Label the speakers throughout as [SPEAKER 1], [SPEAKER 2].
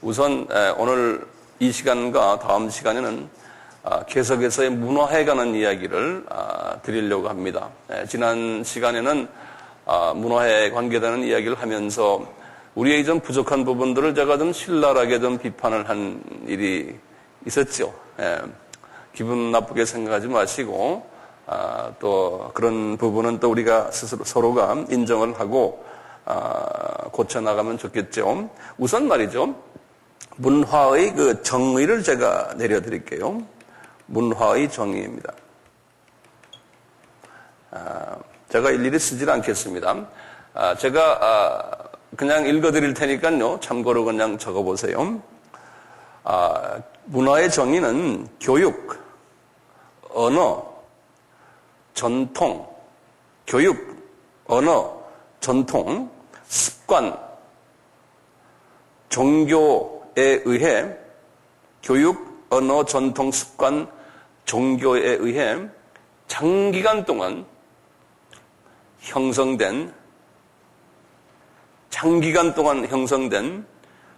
[SPEAKER 1] 우선 오늘 이 시간과 다음 시간에는 계속해서의 문화에 관한 이야기를 드리려고 합니다. 지난 시간에는 문화에 관계되는 이야기를 하면서 우리의 좀 부족한 부분들을 제가 좀 신랄하게 좀 비판을 한 일이 있었죠. 기분 나쁘게 생각하지 마시고 또 그런 부분은 또 우리가 스스로 서로가 인정을 하고 고쳐나가면 좋겠죠. 우선 말이죠. 문화의 그 정의를 제가 내려드릴게요. 문화의 정의입니다. 제가 일일이 쓰질 않겠습니다. 제가 그냥 읽어드릴 테니까요. 참고로 그냥 적어보세요. 문화의 정의는 교육, 언어, 전통, 교육, 언어, 전통, 습관, 종교에 의해 교육, 언어, 전통, 습관, 종교에 의해 장기간 동안 형성된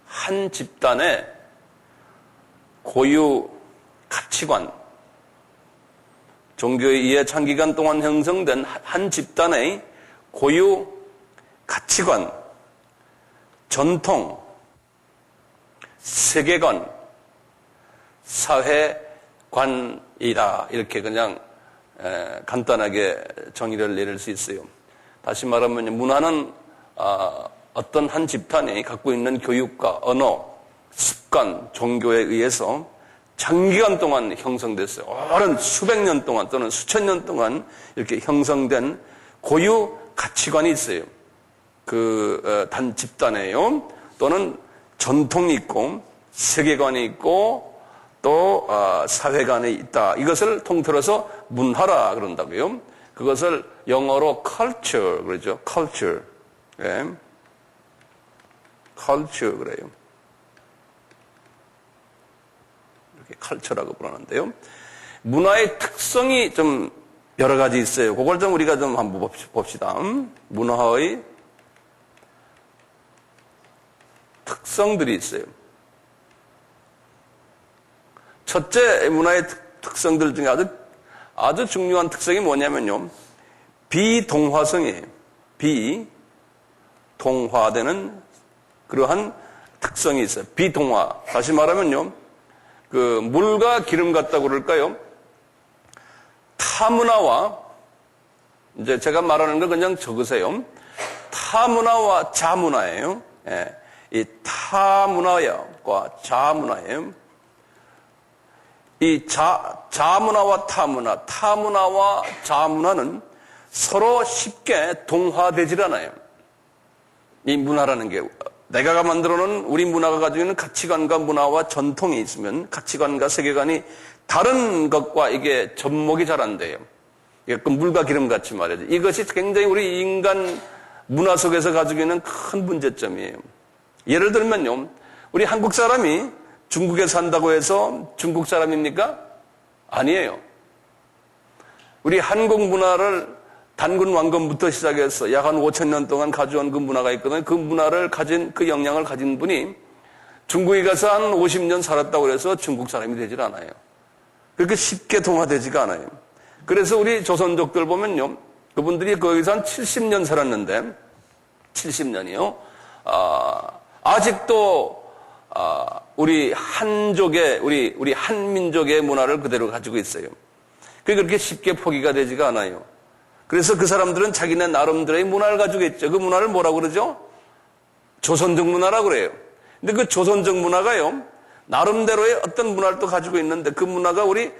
[SPEAKER 1] 한 집단의 고유 가치관, 종교에 의해 장기간 동안 형성된 한 집단의 고유 가치관, 전통, 세계관, 사회관이다. 이렇게 그냥 간단하게 정의를 내릴 수 있어요. 다시 말하면 문화는 어떤 한 집단이 갖고 있는 교육과 언어, 습관, 종교에 의해서 장기간 동안 형성됐어요. 오랜 수백 년 동안 또는 수천 년 동안 이렇게 형성된 고유 가치관이 있어요. 그 단 집단에요. 또는 전통이 있고 세계관이 있고 또 사회관이 있다. 이것을 통틀어서 문화라 그런다고요. 그것을 영어로 culture 그러죠. culture. 네. culture 그래요. 이렇게 culture라고 부르는데요. 문화의 특성이 좀 여러 가지 있어요. 그걸 좀 우리가 좀 한번 봅시다. 문화의 특성들이 있어요. 첫째 문화의 특성들 중에 아주 중요한 특성이 뭐냐면요. 비동화성이에요. 비동화되는 그러한 특성이 있어요. 비동화. 다시 말하면요. 그 물과 기름 같다고 그럴까요? 타문화와 이제 제가 말하는 걸 그냥 적으세요. 타문화와 자문화예요. 예. 이 타문화와 자문화예요. 이 자문화와 타문화와 자문화는 서로 쉽게 동화되질 않아요. 이 문화라는 게 내가 만들어 놓은 우리 문화가 가지고 있는 가치관과 문화와 전통이 있으면 가치관과 세계관이 다른 것과 이게 접목이 잘 안 돼요. 물과 기름 같이 말이죠. 이것이 굉장히 우리 인간 문화 속에서 가지고 있는 큰 문제점이에요. 예를 들면요. 우리 한국 사람이 중국에 산다고 해서 중국 사람입니까? 아니에요. 우리 한국 문화를 단군 왕건부터 시작해서 약 한 5,000년 동안 가져온 그 문화가 있거든요. 그 문화를 가진, 그 영향을 가진 분이 중국에 가서 한 50년 살았다고 해서 중국 사람이 되질 않아요. 그렇게 쉽게 동화되지가 않아요. 그래서 우리 조선족들 보면요. 그분들이 거기서 한 70년 살았는데, 70년이요. 아직도 우리 한족의 우리 한민족의 문화를 그대로 가지고 있어요. 그게 그렇게 쉽게 포기가 되지가 않아요. 그래서 그 사람들은 자기네 나름대로의 문화를 가지고 있죠. 그 문화를 뭐라고 그러죠? 조선족 문화라고 그래요. 근데 그 조선족 문화가요. 나름대로의 어떤 문화를 또 가지고 있는데 그 문화가 우리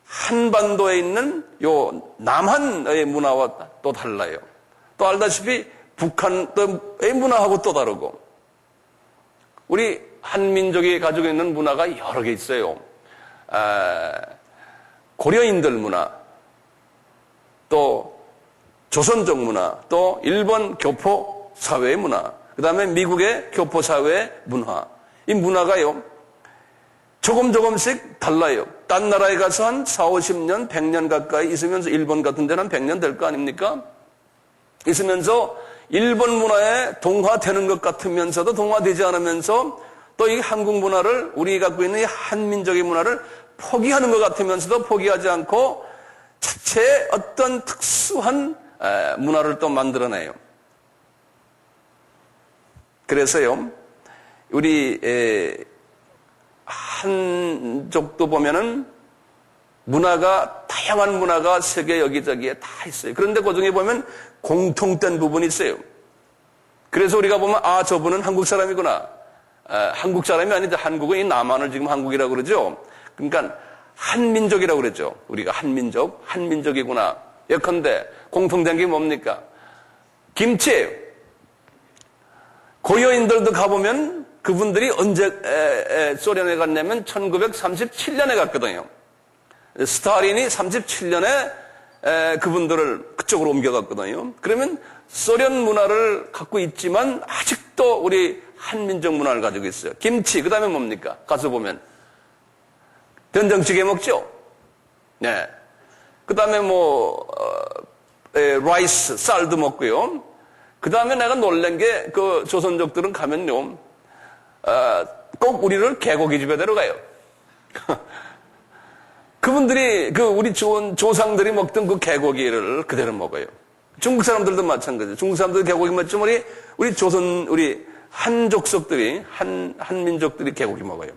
[SPEAKER 1] 한반도에 있는 요 남한의 문화와 또 달라요. 또 알다시피 북한의 문화하고 또 다르고 우리 한민족이 가지고 있는 문화가 여러 개 있어요. 고려인들 문화, 또 조선족 문화, 또 일본 교포 사회의 문화, 그 다음에 미국의 교포 사회의 문화. 이 문화가요, 조금씩 달라요. 딴 나라에 가서 한 40, 50년, 100년 가까이 있으면서 일본 같은 데는 한 100년 될 거 아닙니까? 있으면서 일본 문화에 동화되는 것 같으면서도 동화되지 않으면서 또 이 한국 문화를, 우리가 갖고 있는 이 한민족의 문화를 포기하는 것 같으면서도 포기하지 않고 자체의 어떤 특수한 문화를 또 만들어내요. 그래서요, 우리 한족도 보면은 문화가, 다양한 문화가 세계 여기저기에 다 있어요. 그런데 그 중에 보면 공통된 부분이 있어요. 그래서 우리가 보면, 아, 저분은 한국 사람이구나. 한국 사람이 아니죠. 한국은 이 남한을 지금 한국이라고 그러죠. 그러니까 한민족이라고 그러죠. 우리가 한민족이구나. 예컨대 공통된 게 뭡니까? 김치예요. 고려인들도 가보면 그분들이 언제 소련에 갔냐면 1937년에 갔거든요. 스탈린이 37년에 그분들을 그쪽으로 옮겨갔거든요. 그러면 소련 문화를 갖고 있지만 아직도 우리 한민족 문화를 가지고 있어요. 김치, 그 다음에 뭡니까? 가서 보면 된장찌개 먹죠? 네. 그 다음에 라이스, 쌀도 먹고요. 그 다음에 내가 놀란 게 그 조선족들은 가면요, 꼭 우리를 개고기 집에 데려가요. 그분들이 우리 조상들이 먹던 그 개고기를 그대로 먹어요. 중국 사람들도 마찬가지예요. 중국 사람들 개고기 먹지만 우리 조선, 우리 한족속들이, 한민족들이 개고기 먹어요.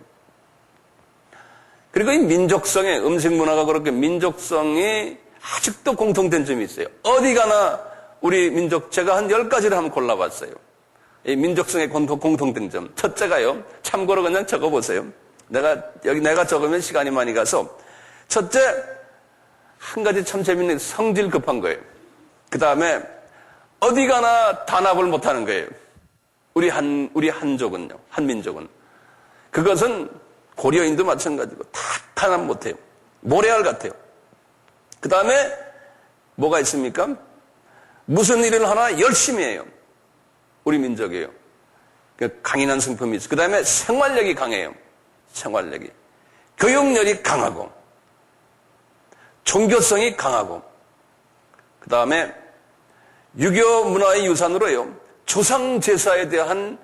[SPEAKER 1] 그리고 이 민족성의 음식 문화가 그렇게 민족성이 아직도 공통된 점이 있어요. 어디 가나 우리 민족, 제가 한 10가지를 한번 골라봤어요. 이 민족성의 공통된 점. 첫째가요, 참고로 그냥 적어보세요. 내가 적으면 시간이 많이 가서. 첫째, 한 가지 참 재밌는 게 성질 급한 거예요. 그 다음에 어디 가나 단합을 못하는 거예요. 우리 한족은요, 한민족은. 그것은 고려인도 마찬가지고 다 단합 못해요. 모래알 같아요. 그 다음에 뭐가 있습니까? 무슨 일을 하나 열심히 해요. 우리 민족이에요. 강인한 성품이 있어요. 그 다음에 생활력이 강해요. 생활력이. 교육열이 강하고, 종교성이 강하고, 그 다음에 유교 문화의 유산으로요, 조상 제사에 대한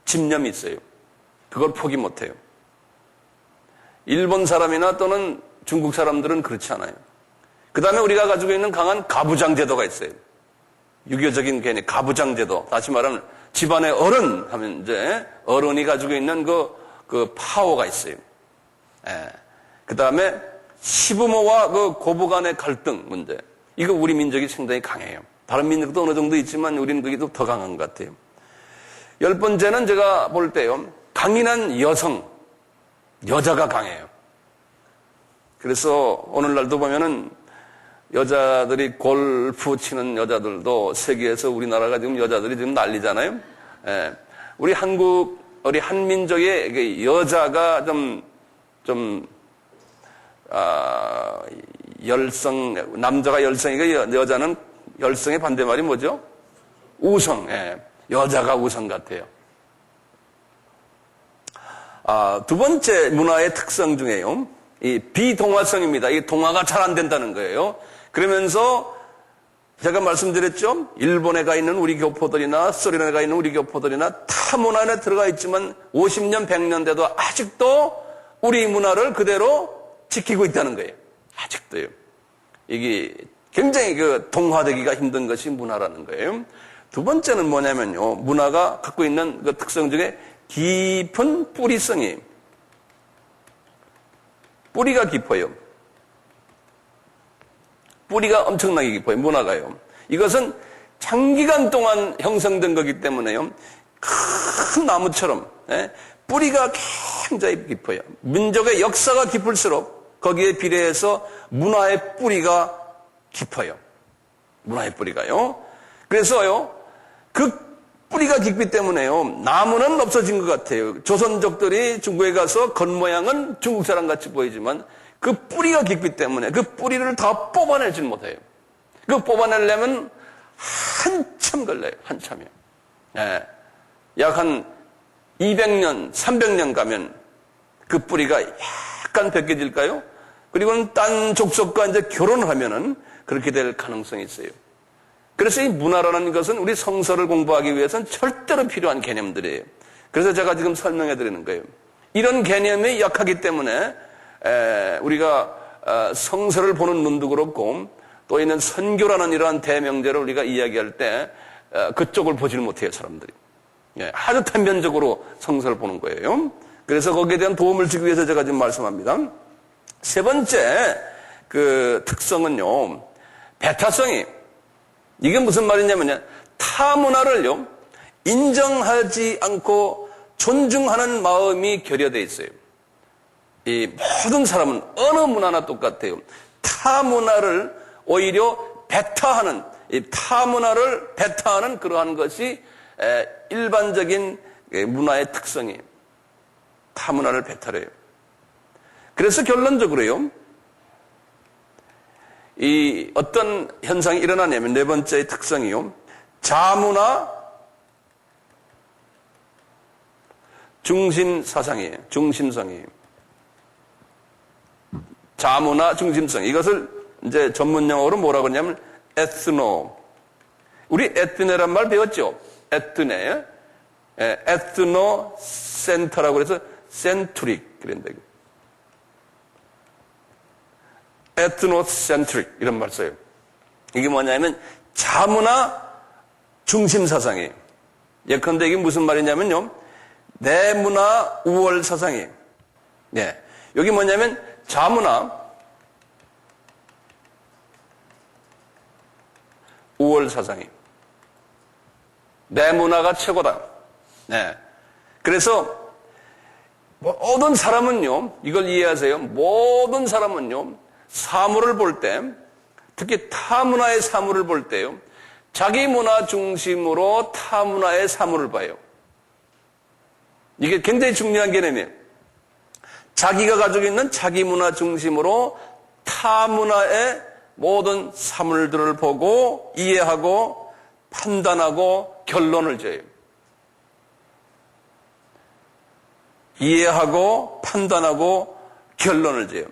[SPEAKER 1] 집념이 있어요. 그걸 포기 못해요. 일본 사람이나 또는 중국 사람들은 그렇지 않아요. 그 다음에 우리가 가지고 있는 강한 가부장 제도가 있어요. 유교적인 개념, 가부장 제도. 다시 말하면 집안의 어른 하면 이제 어른이 가지고 있는 그 파워가 있어요. 예. 그 다음에 시부모와 고부 간의 갈등 문제. 이거 우리 민족이 상당히 강해요. 다른 민족도 어느 정도 있지만 우리는 그게 더 강한 것 같아요. 10번째는 제가 볼 때요, 강인한 여자가 강해요. 그래서 오늘날도 보면은 여자들이 골프 치는 여자들도 세계에서 우리나라가 지금 여자들이 지금 난리잖아요. 예. 우리 한민족의 여자가 남자가 열성이고 여자는 열성의 반대말이 뭐죠? 우성. 예. 여자가 우성 같아요. 두 번째 문화의 특성 중에요, 이 비동화성입니다. 이 동화가 잘 안 된다는 거예요. 그러면서 제가 말씀드렸죠? 일본에 가 있는 우리 교포들이나 소련에 가 있는 우리 교포들이나 타 문화 안에 들어가 있지만 50년, 100년 돼도 아직도 우리 문화를 그대로 지키고 있다는 거예요. 아직도요. 이게 굉장히 동화되기가 힘든 것이 문화라는 거예요. 두 번째는 뭐냐면요, 문화가 갖고 있는 그 특성 중에 깊은 뿌리성이, 뿌리가 깊어요. 뿌리가 엄청나게 깊어요, 문화가요. 이것은 장기간 동안 형성된 거기 때문에요, 큰 나무처럼 뿌리가 굉장히 깊어요. 민족의 역사가 깊을수록 거기에 비례해서 문화의 뿌리가 깊어요. 문화의 뿌리가요. 그래서요, 그 뿌리가 깊기 때문에요, 나무는 없어진 것 같아요. 조선족들이 중국에 가서 겉모양은 중국 사람 같이 보이지만 그 뿌리가 깊기 때문에 그 뿌리를 다 뽑아내질 못해요. 그 뽑아내려면 한참 걸려요. 한참이요. 예. 약 한 200년, 300년 가면 그 뿌리가 약간 벗겨질까요? 그리고는 딴 족속과 이제 결혼을 하면은 그렇게 될 가능성이 있어요. 그래서 이 문화라는 것은 우리 성서를 공부하기 위해서는 절대로 필요한 개념들이에요. 그래서 제가 지금 설명해 드리는 거예요. 이런 개념이 약하기 때문에 우리가 성서를 보는 눈도 그렇고 또 있는 선교라는 이러한 대명제를 우리가 이야기할 때 그쪽을 보질 못해요, 사람들이. 아주 단편적으로 성서를 보는 거예요. 그래서 거기에 대한 도움을 주기 위해서 제가 지금 말씀합니다. 세 번째 그 특성은요, 배타성이. 이게 무슨 말이냐면요, 타 문화를요 인정하지 않고 존중하는 마음이 결여되어 있어요. 이 모든 사람은 어느 문화나 똑같아요. 타 문화를 오히려 배타하는, 이 타 문화를 배타하는 그러한 것이 일반적인 문화의 특성이에요. 타 문화를 배타해요. 그래서 결론적으로요, 이 어떤 현상이 일어나냐면 네 번째의 특성이요, 자문화 중심 사상이에요. 중심성이에요. 자문화 중심성. 이것을 이제 전문 용어로 뭐라고 하냐면 에스노. 우리 에트네란 말 배웠죠? 에트네. 에트노 센터라고 해서 센트릭 그런다. 에트노센트릭 이런 말 써요. 이게 뭐냐면 자문화 중심 사상이에요. 예컨대 이게 무슨 말이냐면요, 내문화 우월 사상이에요. 네. 여기 뭐냐면 자문화 우월 사상이에요. 내문화가 최고다. 네. 그래서 모든 사람은요, 이걸 이해하세요. 모든 사람은요, 사물을 볼 때, 특히 타 문화의 사물을 볼 때요, 자기 문화 중심으로 타 문화의 사물을 봐요. 이게 굉장히 중요한 개념이에요. 자기가 가지고 있는 자기 문화 중심으로 타 문화의 모든 사물들을 보고 이해하고 판단하고 결론을 지어요. 이해하고 판단하고 결론을 지어요.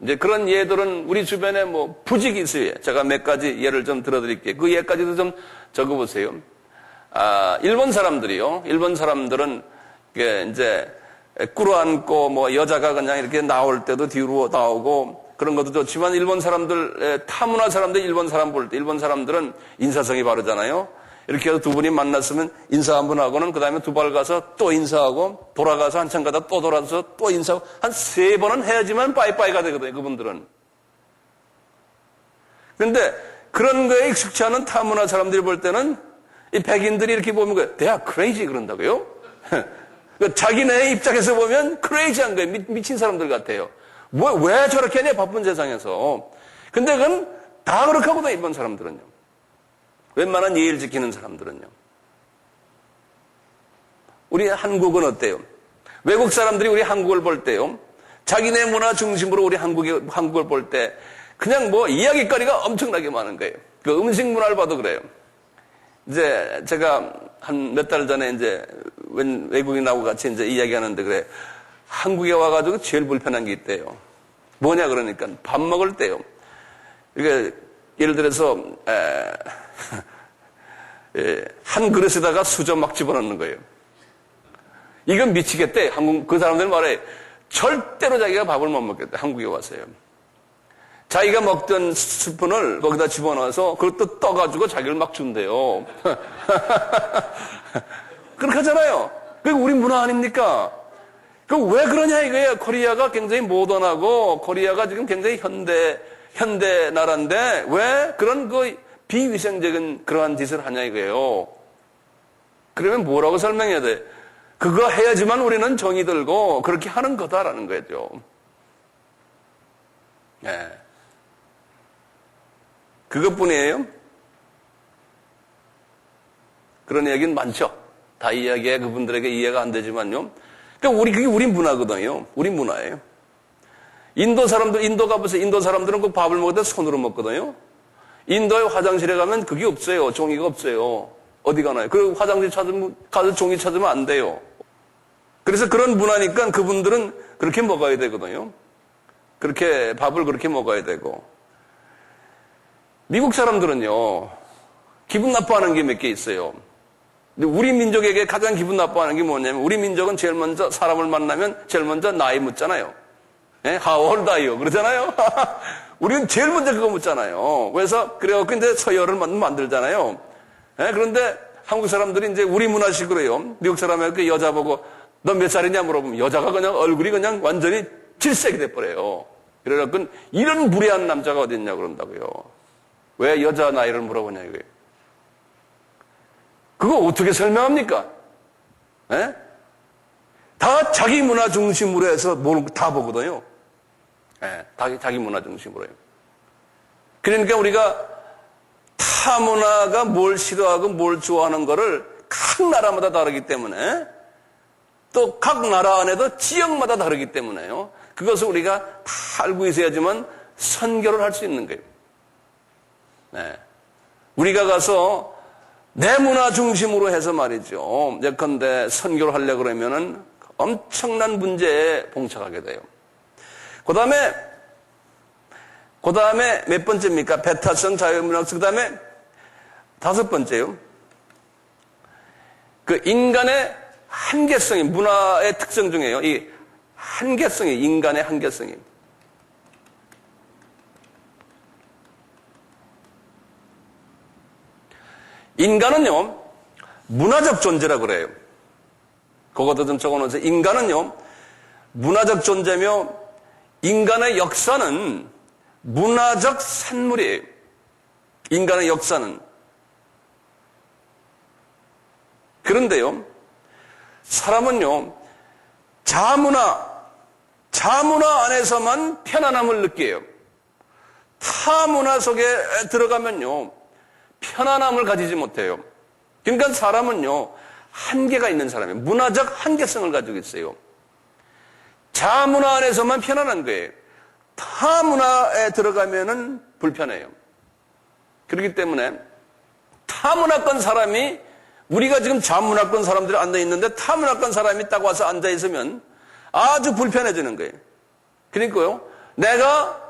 [SPEAKER 1] 이제 그런 예들은 우리 주변에 뭐 부직이 있어요. 제가 몇 가지 예를 좀 들어드릴게요. 그 예까지도 좀 적어보세요. 일본 사람들이요. 일본 사람들은 이제 꿇어앉고 뭐 여자가 그냥 이렇게 나올 때도 뒤로 나오고 그런 것도 좋지만 일본 사람들, 타문화 사람들 일본 사람 볼 때 일본 사람들은 인사성이 바르잖아요. 이렇게 해서 두 분이 만났으면 인사 한 번 하고는 그 다음에 두 발 가서 또 인사하고 돌아가서 한참 가다 또 돌아서 또 인사하고 한 3번은 해야지만 빠이빠이가 되거든요, 그분들은. 그런데 그런 거에 익숙치 않은 타문화 사람들이 볼 때는 이 백인들이 이렇게 보면 they are crazy 그런다고요? 자기네 입장에서 보면 crazy한 거예요. 미친 사람들 같아요. 왜 저렇게 하냐, 바쁜 세상에서. 근데 그건 다 그렇게 하거든요, 일본 사람들은요. 웬만한 예의를 지키는 사람들은요. 우리 한국은 어때요? 외국 사람들이 우리 한국을 볼 때요, 자기네 문화 중심으로 우리 한국을 볼 때 그냥 뭐 이야기거리가 엄청나게 많은 거예요. 그 음식 문화를 봐도 그래요. 이제 제가 한 몇 달 전에 이제 외국인하고 같이 이제 이야기하는데 그래, 한국에 와가지고 제일 불편한 게 있대요. 뭐냐 그러니까 밥 먹을 때요. 이게 예를 들어서 한 그릇에다가 수저 막 집어넣는 거예요. 이건 미치겠대. 그 사람들 말해 절대로 자기가 밥을 못 먹겠대. 한국에 와서요. 자기가 먹던 스푼을 거기다 집어넣어서 그것도 떠가지고 자기를 막 준대요. 그렇게 하잖아요. 그게 우리 문화 아닙니까? 그 왜 그러냐 이거예요. 코리아가 굉장히 모던하고 코리아가 지금 굉장히 현대 나라인데 왜 그런 그 비위생적인 그러한 짓을 하냐 이거예요. 그러면 뭐라고 설명해야 돼? 그거 해야지만 우리는 정이 들고 그렇게 하는 거다라는 거죠. 네. 그것뿐이에요? 그런 얘기는 많죠. 다 이야기해 그분들에게 이해가 안 되지만요. 그러니까 그게 우리 문화거든요. 우리 문화예요. 인도 가보세요. 인도 사람들은 꼭 밥을 먹을 때 손으로 먹거든요. 인도의 화장실에 가면 그게 없어요. 종이가 없어요. 어디 가나요? 그리고 화장실 가서 종이 찾으면 안 돼요. 그래서 그런 문화니까 그분들은 그렇게 먹어야 되거든요. 밥을 그렇게 먹어야 되고. 미국 사람들은요, 기분 나빠하는 게 몇 개 있어요. 근데 우리 민족에게 가장 기분 나빠하는 게 뭐냐면 우리 민족은 제일 먼저 사람을 만나면 제일 먼저 나이 묻잖아요. 예? How old are you? 그러잖아요. 우리는 제일 먼저 그거 묻잖아요. 그래서 그래갖고 이제 서열을 만들잖아요. 예? 그런데 한국 사람들이 이제 우리 문화식으로요. 미국 사람에게 여자 보고 너 몇 살이냐 물어보면 여자가 그냥 얼굴이 그냥 완전히 질색이 돼버려요. 그래갖고 이런 무례한 남자가 어디 있냐 그런다고요. 왜 여자 나이를 물어보냐 이거예요. 그거 어떻게 설명합니까? 예? 다 자기 문화 중심으로 해서 다 보거든요. 예, 자기 문화 중심으로 해요. 그러니까 우리가 타 문화가 뭘 싫어하고 뭘 좋아하는 거를 각 나라마다 다르기 때문에 또 각 나라 안에도 지역마다 다르기 때문에요. 그것을 우리가 다 알고 있어야지만 선교를 할 수 있는 거예요. 네. 우리가 가서 내 문화 중심으로 해서 말이죠. 예컨대 선교를 하려고 그러면은 엄청난 문제에 봉착하게 돼요. 그 다음에 몇 번째입니까? 배타성 자유문학성. 그 다음에 5번째요. 그 인간의 한계성이 문화의 특성 중에요. 이 한계성이 인간의 한계성이. 인간은요, 문화적 존재라고 그래요. 그것도 좀 적어놓으세요. 인간은요, 문화적 존재며 인간의 역사는 문화적 산물이에요. 인간의 역사는. 그런데요, 사람은요, 자문화 안에서만 편안함을 느껴요. 타문화 속에 들어가면요, 편안함을 가지지 못해요. 그러니까 사람은요, 한계가 있는 사람이에요. 문화적 한계성을 가지고 있어요. 자문화 안에서만 편안한 거예요. 타문화에 들어가면은 불편해요. 그렇기 때문에 타문화권 사람이 우리가 지금 자문화권 사람들이 앉아 있는데 타문화권 사람이 딱 와서 앉아 있으면 아주 불편해지는 거예요. 그러니까요, 내가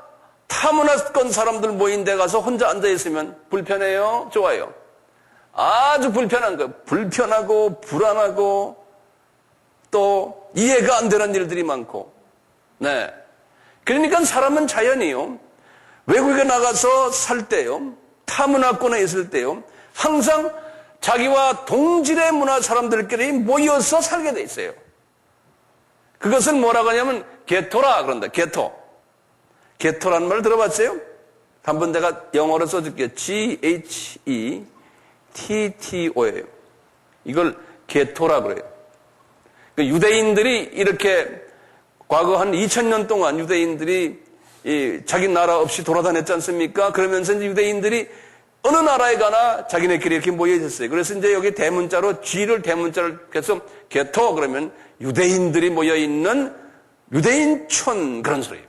[SPEAKER 1] 타문화권 사람들 모인 데 가서 혼자 앉아 있으면 불편해요? 좋아요? 아주 불편한 거예요. 불편하고 불안하고 또 이해가 안 되는 일들이 많고. 네. 그러니까 사람은 자연이요, 외국에 나가서 살 때요, 타문화권에 있을 때요, 항상 자기와 동질의 문화 사람들끼리 모여서 살게 돼 있어요. 그것을 뭐라고 하냐면 게토라 그런다. 게토라는 말 들어봤어요? 한번 내가 영어로 써줄게요. G-H-E-T-T-O예요. 이걸 게토라 그래요. 유대인들이 이렇게 과거 한 2000년 동안 유대인들이 자기 나라 없이 돌아다녔지 않습니까? 그러면서 이제 유대인들이 어느 나라에 가나 자기네끼리 이렇게 모여 있었어요. 그래서 이제 여기 대문자로 G를 대문자를 해서 게토 그러면 유대인들이 모여 있는 유대인촌 그런 소리예요.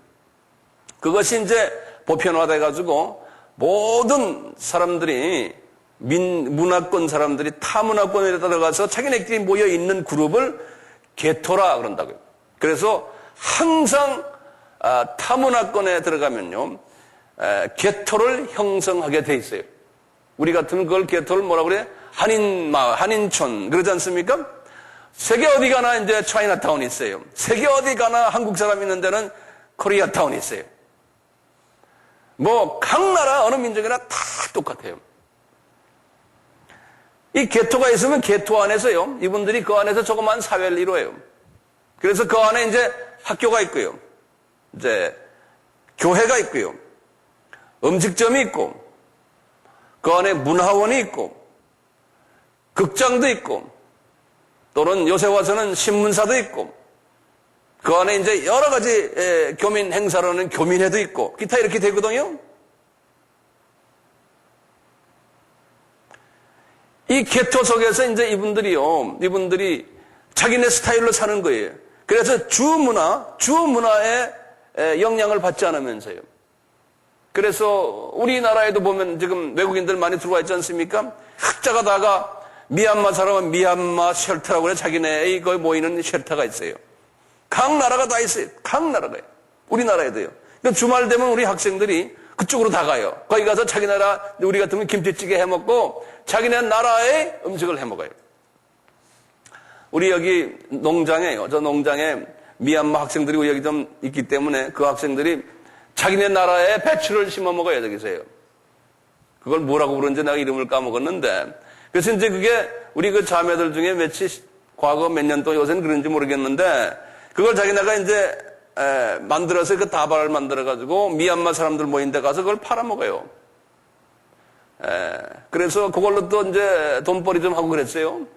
[SPEAKER 1] 그것이 이제 보편화돼 가지고 모든 사람들이 문화권 사람들이 타문화권에 들어가서 자기네끼리 모여 있는 그룹을 게토라 그런다고요. 그래서 항상 타문화권에 들어가면요, 게토를 형성하게 돼 있어요. 우리 같은 그걸 게토를 뭐라고 그래? 한인촌 그러지 않습니까? 세계 어디 가나 이제 차이나타운이 있어요. 세계 어디 가나 한국 사람 있는 데는 코리아타운이 있어요. 뭐 각 나라 어느 민족이나 다 똑같아요. 이 게토가 있으면 게토 안에서요, 이분들이 그 안에서 조그만 사회를 이루어요. 그래서 그 안에 이제 학교가 있고요, 이제 교회가 있고요, 음식점이 있고, 그 안에 문화원이 있고, 극장도 있고, 또는 요새 와서는 신문사도 있고, 그 안에 이제 여러 가지 교민 행사로는 교민회도 있고, 기타 이렇게 되거든요. 이 게토 속에서 이제 이분들이 자기네 스타일로 사는 거예요. 그래서 주문화의 영향을 받지 않으면서요. 그래서 우리나라에도 보면 지금 외국인들 많이 들어와 있지 않습니까? 흑자가 다가 미얀마 사람은 미얀마 쉘터라고 그래. 자기네 거기 모이는 쉘터가 있어요. 각 나라가 다 있어요. 각 나라가요. 우리나라에도요. 그러니까 주말 되면 우리 학생들이 그쪽으로 다 가요. 거기 가서 자기 나라, 우리 같으면 김치찌개 해 먹고 자기네 나라의 음식을 해 먹어요. 우리 여기 농장에요. 저 농장에 미얀마 학생들이 여기 좀 있기 때문에 그 학생들이 자기네 나라에 배추를 심어 먹어요, 저기서요. 그걸 뭐라고 부르는지 내가 이름을 까먹었는데. 그래서 이제 그게 우리 그 자매들 중에 과거 몇 년 동안 요새는 그런지 모르겠는데 그걸 자기네가 이제 만들어서 그 다발을 만들어가지고 미얀마 사람들 모인 데 가서 그걸 팔아먹어요. 그래서 그걸로 또 이제 돈벌이 좀 하고 그랬어요.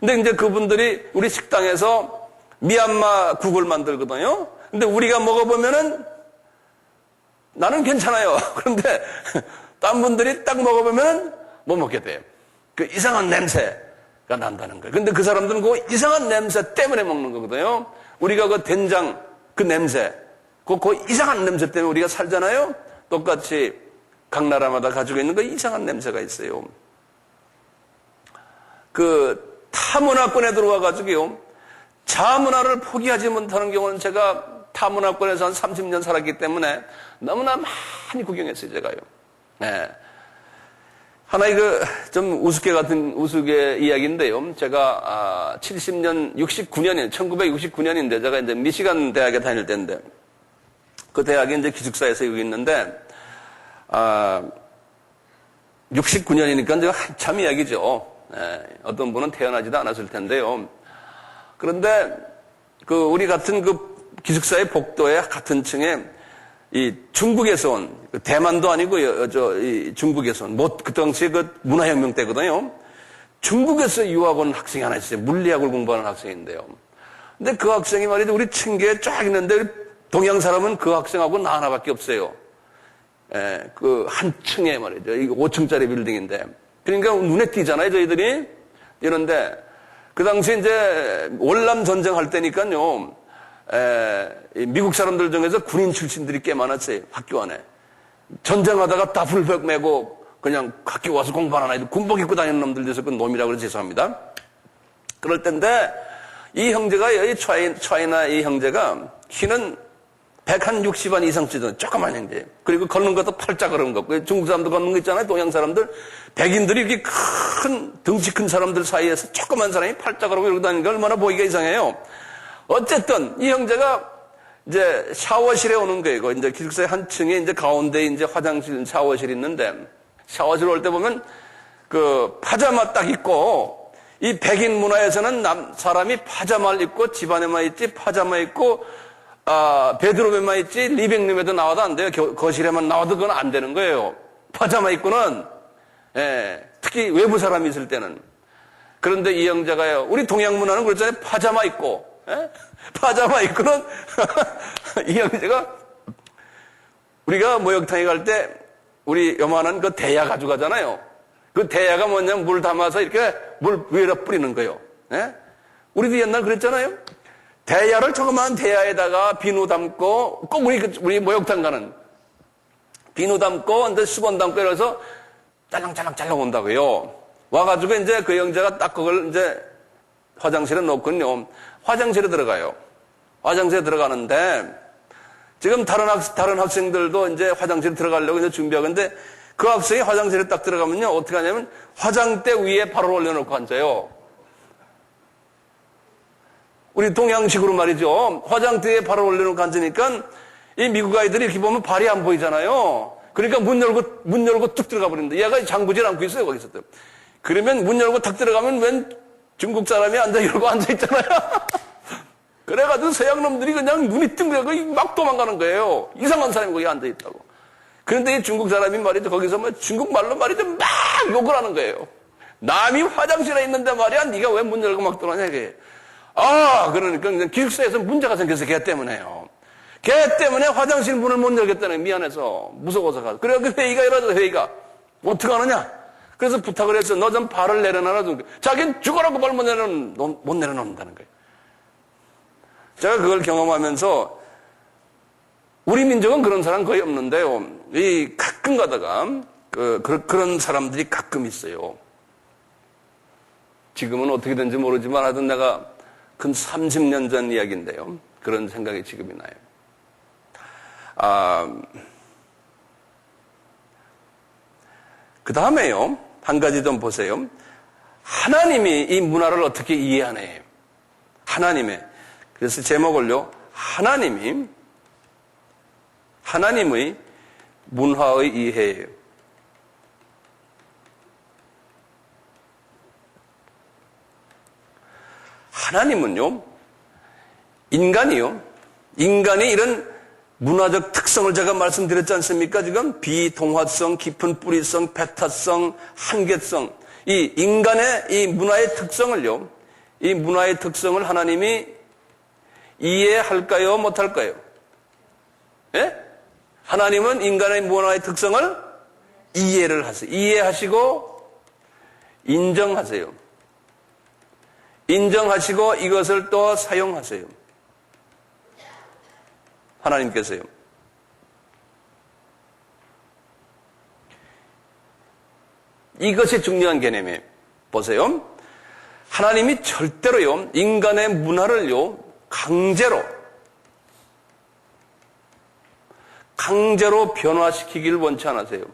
[SPEAKER 1] 근데 이제 그분들이 우리 식당에서 미얀마 국을 만들거든요. 근데 우리가 먹어보면은 나는 괜찮아요. 그런데 딴 분들이 딱 먹어보면은 못 먹게 돼요. 그 이상한 냄새가 난다는 거예요. 근데 그 사람들은 그 이상한 냄새 때문에 먹는 거거든요. 우리가 그 된장, 그 냄새, 그 이상한 냄새 때문에 우리가 살잖아요. 똑같이 각 나라마다 가지고 있는 그 이상한 냄새가 있어요. 그 타문화권에 들어와가지고요. 자문화를 포기하지 못하는 경우는 제가 타문화권에서 한 30년 살았기 때문에 너무나 많이 구경했어요, 제가요. 네. 하나의 좀 우스개 이야기인데요. 제가 1969년인데 제가 이제 미시간 대학에 다닐 때인데 그 대학이 이제 기숙사에서 여기 있는데 69년이니까 이제 한참 이야기죠. 네, 어떤 분은 태어나지도 않았을 텐데요. 그런데 우리 같은 기숙사의 복도에 같은 층에 이 중국에서 온 대만도 아니고 이 중국에서 온 그 당시에 그 문화혁명 때거든요. 중국에서 유학 온 학생이 하나 있어요. 물리학을 공부하는 학생인데요. 근데 그 학생이 말이죠. 우리 층계에 쫙 있는데 동양 사람은 그 학생하고 나 하나밖에 없어요. 그 한 층에 말이죠. 이거 5층짜리 빌딩인데. 그러니까 눈에 띄잖아요, 저희들이. 이런데 그 당시 이제 월남 전쟁 할 때니까요. 미국 사람들 중에서 군인 출신들이 꽤 많았어요. 학교 안에. 전쟁하다가 다 불벽 메고 그냥 학교 와서 공부하는 아이들, 군복 입고 다니는 놈들 돼서 그 놈이라고 그래서 죄송합니다. 그럴 때인데 이 형제가, 이 차이나 이 형제가 키는 160안 이상 찌던 조그만 형제예요. 그리고 걷는 것도 팔자 걸은 거. 중국 사람도 걷는 거 있잖아요. 동양 사람들. 백인들이 이렇게 덩치 큰 사람들 사이에서 조그만 사람이 팔자 걸고 이러고 다니는 게 얼마나 보기가 이상해요. 어쨌든 이 형제가 이제 샤워실에 오는 거예요. 이제 기숙사의 한 층에 이제 가운데 이제 화장실, 샤워실이 있는데 샤워실 올 때 보면 그 파자마 딱 입고 이 백인 문화에서는 사람이 파자마를 입고 집안에만 있지 파자마 입고 베드룸에만 있지 리빙룸에도 나와도 안 돼요. 거실에만 나와도 그건 안 되는 거예요. 파자마 입고는 특히 외부 사람이 있을 때는. 그런데 이 형제가요. 우리 동양 문화는 그렇잖아요. 파자마 입고 파자마 입고는 이 형제가 우리가 목욕탕에 갈 때 우리 요만한 그 대야 가져가잖아요. 그 대야가 뭐냐면 물 담아서 이렇게 물 위에다 뿌리는 거예요. 우리도 옛날 그랬잖아요. 대야를 조그마한 대야에다가 비누 담고 꼭 우리 목욕탕 가는 비누 담고 이제 수건 담고 이래서 짤랑짤랑 온다고요. 와가지고 이제 그 형제가 딱 그걸 이제 화장실에 놓고요. 화장실에 들어가요. 화장실에 들어가는데 지금 다른 학생들도 이제 화장실에 들어가려고 이제 준비하는데 그 학생이 화장실에 딱 들어가면요. 어떻게 하냐면 화장대 위에 발을 올려놓고 앉아요. 우리 동양식으로 말이죠. 화장대에 발을 올려놓고 앉으니까 이 미국 아이들이 이렇게 보면 발이 안 보이잖아요. 그러니까 문 열고 뚝 들어가 버린다. 얘가 장구질 않고 있어요, 거기서. 그러면 문 열고 탁 들어가면 웬 중국 사람이 이러고 앉아있잖아요. 그래가지고 서양놈들이 그냥 눈이 뜬거고 막 도망가는 거예요. 이상한 사람이 거기 앉아있다고. 그런데 이 중국 사람이 말이죠. 거기서 뭐 중국말로 말이죠. 막 욕을 하는 거예요. 남이 화장실에 있는데 말이야. 네가 왜 문 열고 막 들어가냐, 이게. 그러니까 그냥 기숙사에서 문제가 생겨서 걔 때문에요. 걔 때문에 화장실 문을 못 열겠다는 거예요. 미안해서. 무서워서 가서. 그래, 그 회의가 일어나서 회의가. 어떻게 하느냐? 그래서 부탁을 했어. 너 좀 발을 내려놔라. 자기는 죽어라고 발 못 내려놓는다는 거예요. 제가 그걸 경험하면서 우리 민족은 그런 사람 거의 없는데요. 가끔 가다가 그런 사람들이 가끔 있어요. 지금은 어떻게 된지 모르지만 하여튼 내가 근 30년 전 이야기인데요. 그런 생각이 지금이 나요. 그 다음에요. 한 가지 좀 보세요. 하나님이 이 문화를 어떻게 이해하네. 하나님의, 그래서 제목을요, 하나님의 문화의 이해예요. 하나님은요, 인간이 이런 문화적 특성을 제가 말씀드렸지 않습니까? 지금 비동화성, 깊은 뿌리성, 배타성, 한계성, 이 인간의 이 문화의 특성을요, 이 문화의 특성을 하나님이 이해할까요? 못할까요? 예? 하나님은 인간의 문화의 특성을 이해를 하세요. 이해하시고 인정하세요. 인정하시고 이것을 또 사용하세요. 하나님께서요. 이것이 중요한 개념이에요. 보세요. 하나님이 절대로요, 인간의 문화를요, 강제로 변화시키길 원치 않으세요.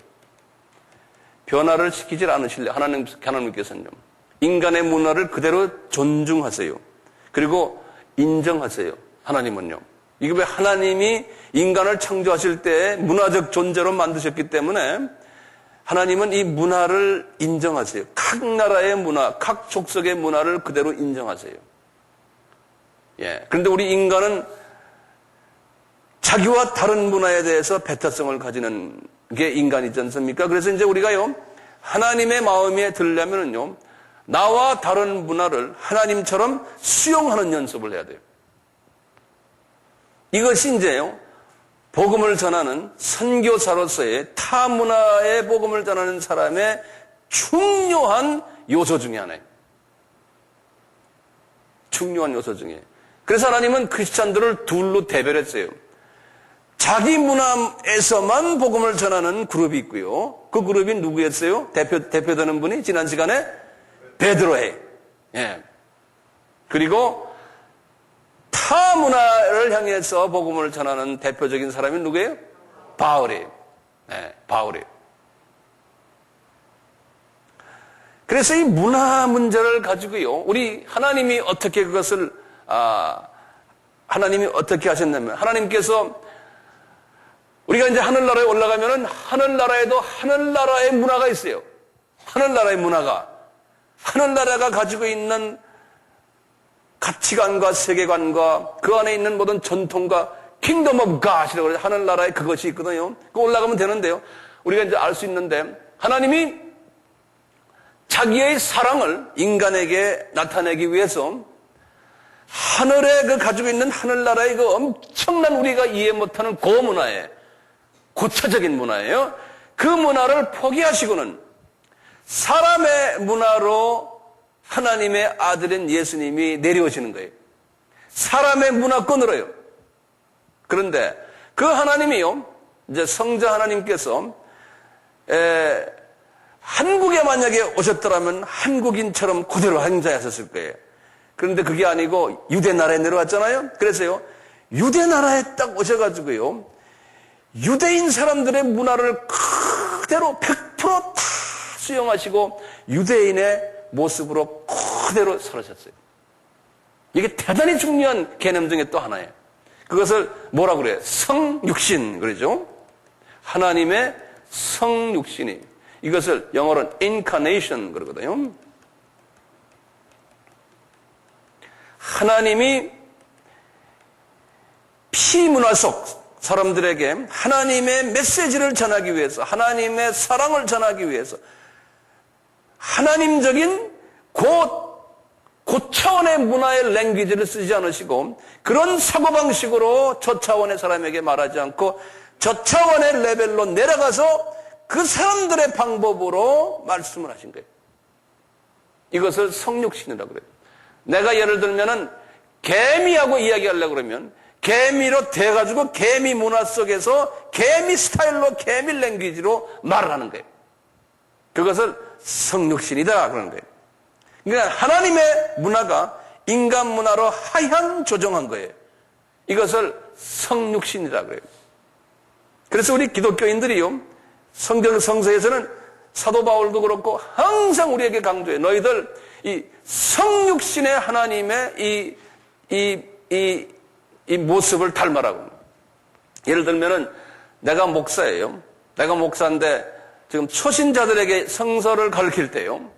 [SPEAKER 1] 변화를 시키질 않으실래요. 하나님께서는요. 인간의 문화를 그대로 존중하세요. 그리고 인정하세요. 하나님은요. 이게 왜 하나님이 인간을 창조하실 때 문화적 존재로 만드셨기 때문에 하나님은 이 문화를 인정하세요. 각 나라의 문화, 각 족속의 문화를 그대로 인정하세요. 예. 그런데 우리 인간은 자기와 다른 문화에 대해서 배타성을 가지는 게 인간이지 않습니까? 그래서 이제 우리가요, 하나님의 마음에 들려면은요, 나와 다른 문화를 하나님처럼 수용하는 연습을 해야 돼요. 이것이 이제요, 복음을 전하는 선교사로서의 타 문화의 복음을 전하는 사람의 중요한 요소 중에 하나예요. 중요한 요소 중에. 그래서 하나님은 크리스찬들을 둘로 대별했어요. 자기 문화에서만 복음을 전하는 그룹이 있고요. 그 그룹이 누구였어요? 대표되는 분이 지난 시간에 베드로예요. 예. 그리고 타 문화를 향해서 복음을 전하는 대표적인 사람이 누구예요? 바울이에요. 네, 바울이에요. 그래서 이 문화 문제를 가지고요, 우리 하나님이 어떻게 그것을 하나님이 어떻게 하셨냐면, 하나님께서 우리가 이제 하늘나라에 올라가면은 하늘나라에도 하늘나라의 문화가 있어요. 하늘나라가 가지고 있는 가치관과 세계관과 그 안에 있는 모든 전통과 킹덤 오브 갓이라고 해서 하늘나라에 그것이 있거든요. 그 올라가면 되는데요. 우리가 이제 알 수 있는데 하나님이 자기의 사랑을 인간에게 나타내기 위해서 하늘에 그 가지고 있는 하늘나라의 그 엄청난 우리가 이해 못하는 고문화에 고차적인 문화예요. 그 문화를 포기하시고는 사람의 문화로 하나님의 아들인 예수님이 내려오시는 거예요. 사람의 문화권으로요. 그런데 그 하나님이요, 이제 성자 하나님께서 한국에 만약에 오셨더라면 한국인처럼 그대로 행자하셨을 거예요. 그런데 그게 아니고 유대 나라에 내려왔잖아요. 그래서요, 유대 나라에 딱 오셔가지고요, 유대인 사람들의 문화를 그대로 100% 다 수용하시고 유대인의 모습으로 그대로 살으셨어요. 이게 대단히 중요한 개념 중에 또 하나예요. 그것을 뭐라고 그래요? 성육신 그러죠. 하나님의 성육신이, 이것을 영어로는 incarnation 그러거든요. 하나님이 피문화 속 사람들에게 하나님의 메시지를 전하기 위해서, 하나님의 사랑을 전하기 위해서 하나님적인 고차원의 문화의 랭귀지를 쓰지 않으시고 그런 사고방식으로 저차원의 사람에게 말하지 않고 저차원의 레벨로 내려가서 그 사람들의 방법으로 말씀을 하신 거예요. 이것을 성육신이라고 그래요. 내가 예를 들면은 개미하고 이야기하려고 그러면 개미로 돼가지고 개미 문화 속에서 개미 스타일로 개미 랭귀지로 말을 하는 거예요. 그것을 성육신이다 그러는 거예요. 그러니까 하나님의 문화가 인간 문화로 하향 조정한 거예요. 이것을 성육신이라 그래요. 그래서 우리 기독교인들이요, 성서에서는 사도 바울도 그렇고 항상 우리에게 강조해. 너희들 이 성육신의 하나님의 이 이 모습을 닮아라고. 예를 들면은 내가 목사예요. 내가 목사인데 지금 초신자들에게 성서를 가르칠 때요.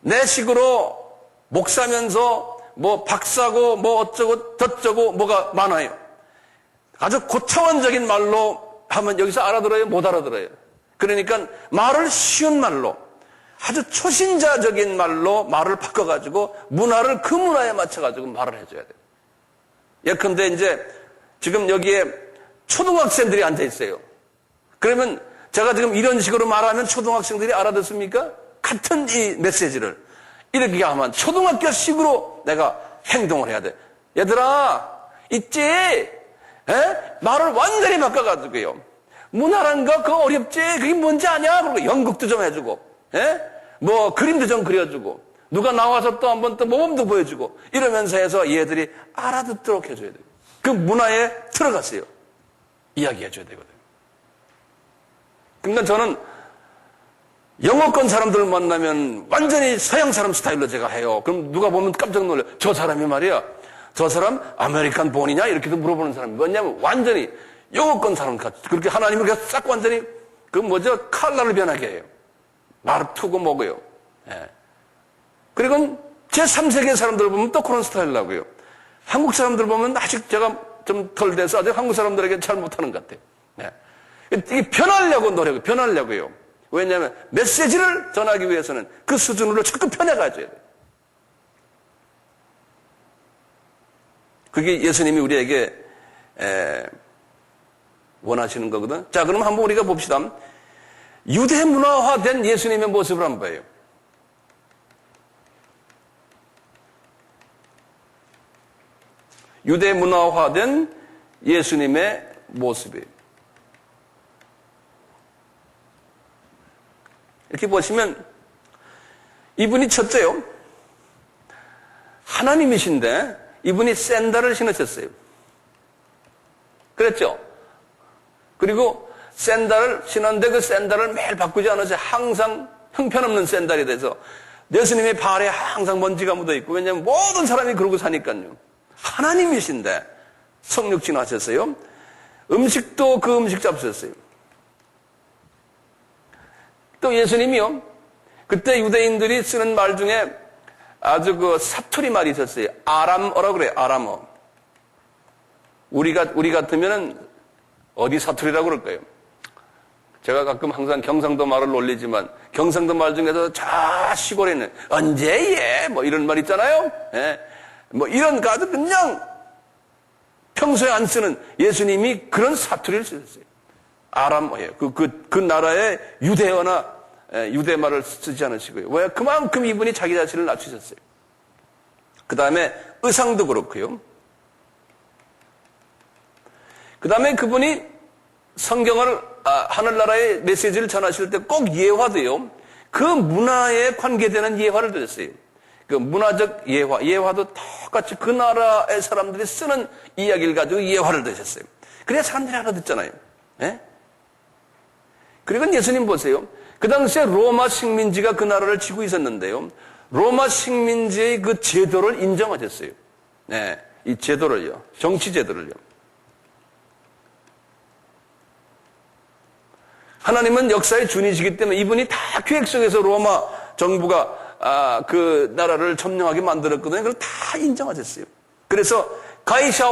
[SPEAKER 1] 내 식으로 목사면서 뭐 박사고 뭐 어쩌고 저쩌고 뭐가 많아요. 아주 고차원적인 말로 하면 여기서 알아들어요? 못 알아들어요. 그러니까 말을 쉬운 말로 아주 초신자적인 말로 말을 바꿔가지고 문화를 그 문화에 맞춰가지고 말을 해줘야 돼요. 예컨대 이제 지금 여기에 초등학생들이 앉아있어요. 그러면 제가 지금 이런 식으로 말하면 초등학생들이 알아듣습니까? 같은 이 메시지를 이렇게 하면 초등학교식으로 내가 행동을 해야 돼. 얘들아 있지? 말을 완전히 바꿔가지고요. 문화란 거 그거 어렵지? 그게 뭔지 아냐? 그리고 연극도 좀 해주고 뭐 그림도 좀 그려주고 누가 나와서 또 한번 또 모범도 보여주고 이러면서 해서 얘들이 알아듣도록 해줘야 돼요. 그 문화에 들어갔어요. 이야기해줘야 되거든요. 그러니까 저는 영어권 사람들을 만나면 완전히 서양 사람 스타일로 제가 해요. 그럼 누가 보면 깜짝 놀라요. 저 사람이 말이야. 저 사람 아메리칸 본이냐? 이렇게도 물어보는 사람이 뭐냐면 완전히 영어권 사람 같이 그렇게 하나님을 그냥 싹 완전히 칼라를 변하게 해요. 말을 투고 먹어요. 예. 그리고 제3세계 사람들 보면 또 그런 스타일이라고요. 한국 사람들 보면 아직 제가 좀 덜 돼서 아직 한국 사람들에게 잘 못하는 것 같아요. 예. 이게 변하려고요. 왜냐하면 메시지를 전하기 위해서는 그 수준으로 자꾸 변해가줘야 돼요. 그게 예수님이 우리에게 원하시는 거거든. 자, 그럼 한번 우리가 봅시다. 유대 문화화된 예수님의 모습을 한번 봐요. 유대 문화화된 예수님의 모습이에요. 이렇게 보시면 이분이 첫째요. 하나님이신데 이분이 샌들을 신으셨어요. 그랬죠? 그리고 샌들을 신었는데 그 샌들을 매일 바꾸지 않으세요. 항상 형편없는 샌들이 돼서 예수님의 발에 항상 먼지가 묻어있고 왜냐하면 모든 사람이 그러고 사니까요. 하나님이신데 성육신 하셨어요. 음식도 그 음식 잡수셨어요. 또 예수님이요. 그때 유대인들이 쓰는 말 중에 아주 그 사투리 말이 있었어요. 아람어라고 그래요. 아람어. 우리 같으면은 어디 사투리라고 그럴까요? 제가 가끔 항상 경상도 말을 놀리지만 경상도 말 중에서 저 시골에 있는 언제예? 뭐 이런 말 있잖아요. 예. 뭐 이런 가도 그냥 평소에 안 쓰는 예수님이 그런 사투리를 쓰셨어요. 아람어예요. 그 나라의 유대어나 유대말을 쓰지 않으시고요. 왜? 그만큼 이분이 자기 자신을 낮추셨어요. 그 다음에 의상도 그렇고요. 그 다음에 그분이 성경을 하늘나라의 메시지를 전하실 때 꼭 예화도요. 그 문화에 관계되는 예화를 드렸어요. 그 문화적 예화도 똑같이 그 나라의 사람들이 쓰는 이야기를 가지고 예화를 드셨어요. 그래야 사람들이 알아듣잖아요. 예? 그리고 예수님 보세요. 그 당시에 로마 식민지가 그 나라를 지고 있었는데요. 로마 식민지의 그 제도를 인정하셨어요. 네, 이 제도를요. 정치 제도를요. 하나님은 역사의 준이시기 때문에 이분이 다 계획 속에서 로마 정부가 그 나라를 점령하게 만들었거든요. 그걸 다 인정하셨어요. 그래서 가이사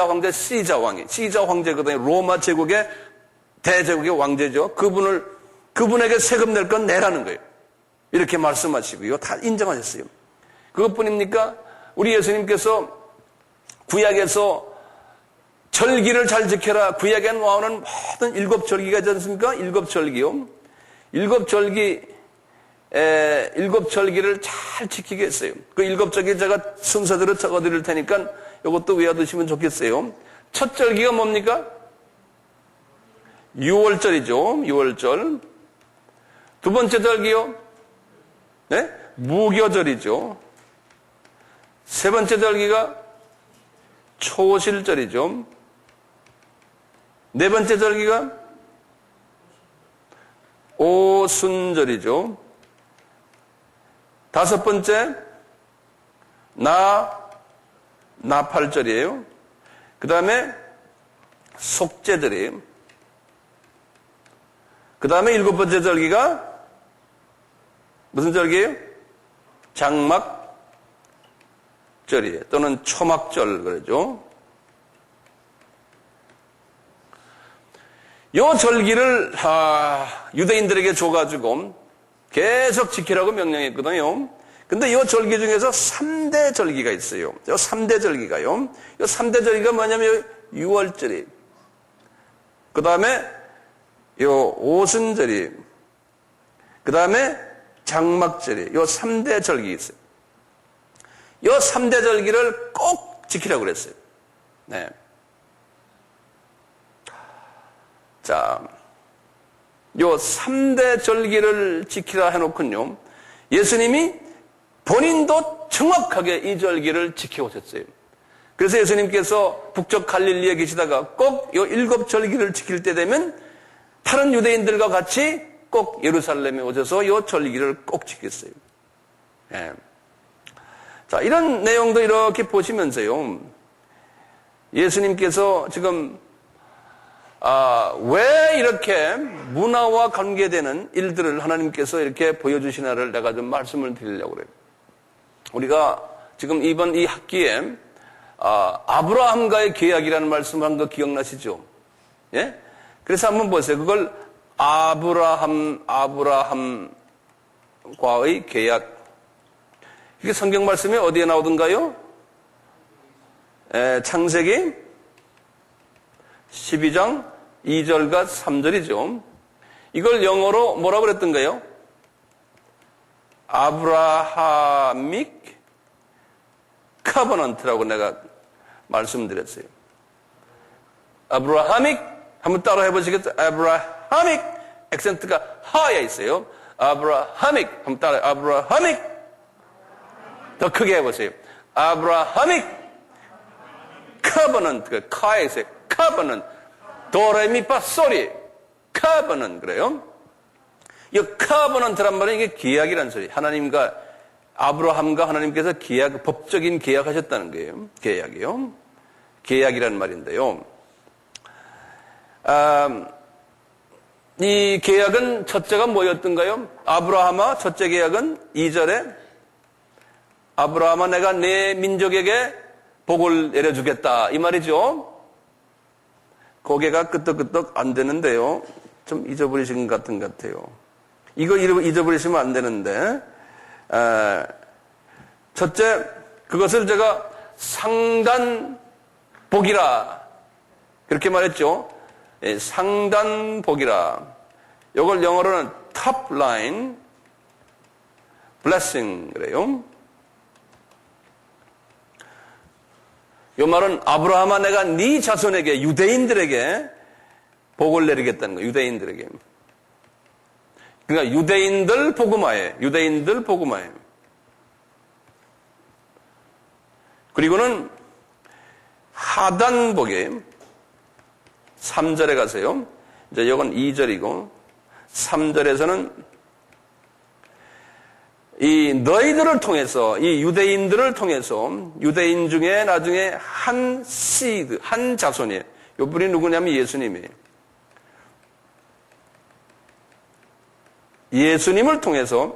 [SPEAKER 1] 황제 시자 황제거든요. 로마 제국의 대제국의 왕제죠. 그분에게 세금 낼 건 내라는 거예요. 이렇게 말씀하시고요. 다 인정하셨어요. 그것뿐입니까? 우리 예수님께서 구약에서 절기를 잘 지켜라. 구약에 나오는 모든 7절기가 있지 않습니까? 7절기요. 7절기를 잘 지키게 했어요. 그 7절기 제가 순서대로 적어드릴 테니까 이것도 외워두시면 좋겠어요. 첫 절기가 뭡니까? 6월절이죠. 6월절. 두 번째 절기요? 네? 무교절이죠. 세 번째 절기가 초실절이죠. 네 번째 절기가 오순절이죠. 다섯 번째 나팔절이에요. 그 다음에 속죄절이에요. 그 다음에 7번째 절기가 무슨 절기예요? 장막절이에요. 또는 초막절 그러죠. 요 절기를 유대인들에게 줘가지고 계속 지키라고 명령했거든요. 근데 요 절기 중에서 3대 절기가 있어요. 요 3대 절기가요. 요 3대 절기가 뭐냐면 6월절이, 그 다음에 요 오순절이, 그 다음에 장막절이, 요 3대 절기 있어요. 요 3대 절기를 꼭 지키라고 그랬어요. 네. 자, 요 3대 절기를 지키라 해놓군요. 예수님이 본인도 정확하게 이 절기를 지켜오셨어요. 그래서 예수님께서 북쪽 갈릴리에 계시다가 꼭 요 7절기를 지킬 때 되면 다른 유대인들과 같이 꼭 예루살렘에 오셔서 요 절기를 꼭 지켰어요. 예. 자, 이런 내용도 이렇게 보시면서요. 예수님께서 지금 왜 이렇게 문화와 관계되는 일들을 하나님께서 이렇게 보여주시나를 내가 좀 말씀을 드리려고 그래요. 우리가 지금 이번 이 학기에 아브라함과의 계약이라는 말씀을 한 거 기억나시죠? 예? 그래서 한번 보세요. 그걸 아브라함과의 계약. 이게 성경 말씀이 어디에 나오던가요? 창세기 12장 2절과 3절이죠. 이걸 영어로 뭐라고 그랬던가요? 아브라하믹 커버넌트라고 내가 말씀드렸어요. 아브라하믹 한번 따라 해보시겠어요? 아브라하믹 액센트가 하에 있어요. 아브라하믹 한번 따라 아브라하믹 더 크게 해보세요. 아브라하믹 커버넌트 카에 있어요. 커버넌트 도레미파소리 커버넌트 그래요. 이 커버넌트란 말은 이게 계약이라는 소리. 하나님과 아브라함과 하나님께서 계약, 법적인 계약하셨다는 거예요. 계약이요. 계약이라는 말인데요. 이 계약은 첫째가 뭐였던가요? 아브라함아 첫째 계약은 2절에 아브라함아 내가 내 민족에게 복을 내려주겠다 이 말이죠. 고개가 끄떡끄떡 안 되는데요. 좀 잊어버리신 것 같아요. 이거 잊어버리시면 안 되는데 첫째 그것을 제가 상단복이라 그렇게 말했죠. 예, 상단복이라. 이걸 영어로는 top line blessing 그래요. 이 말은 아브라함아 내가 네 자손에게 유대인들에게 복을 내리겠다는 거예요. 유대인들에게. 그러니까 유대인들 복음화에 유대인들 복음화에. 그리고는 하단복에 3절에 가세요. 이제 이건 2절이고 3절에서는 이 너희들을 통해서 이 유대인들을 통해서 유대인 중에 나중에 한 시드 한 자손이에요. 이 분이 누구냐면 예수님이에요. 예수님을 통해서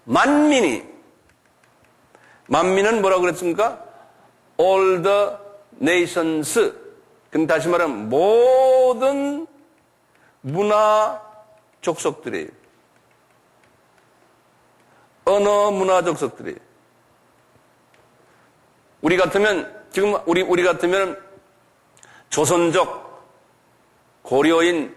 [SPEAKER 1] 만민은 뭐라고 그랬습니까? All the nations. 그럼 다시 말하면 모든 문화 족속들이 언어 문화 족속들이 우리 같으면 지금 우리 같으면 조선족 고려인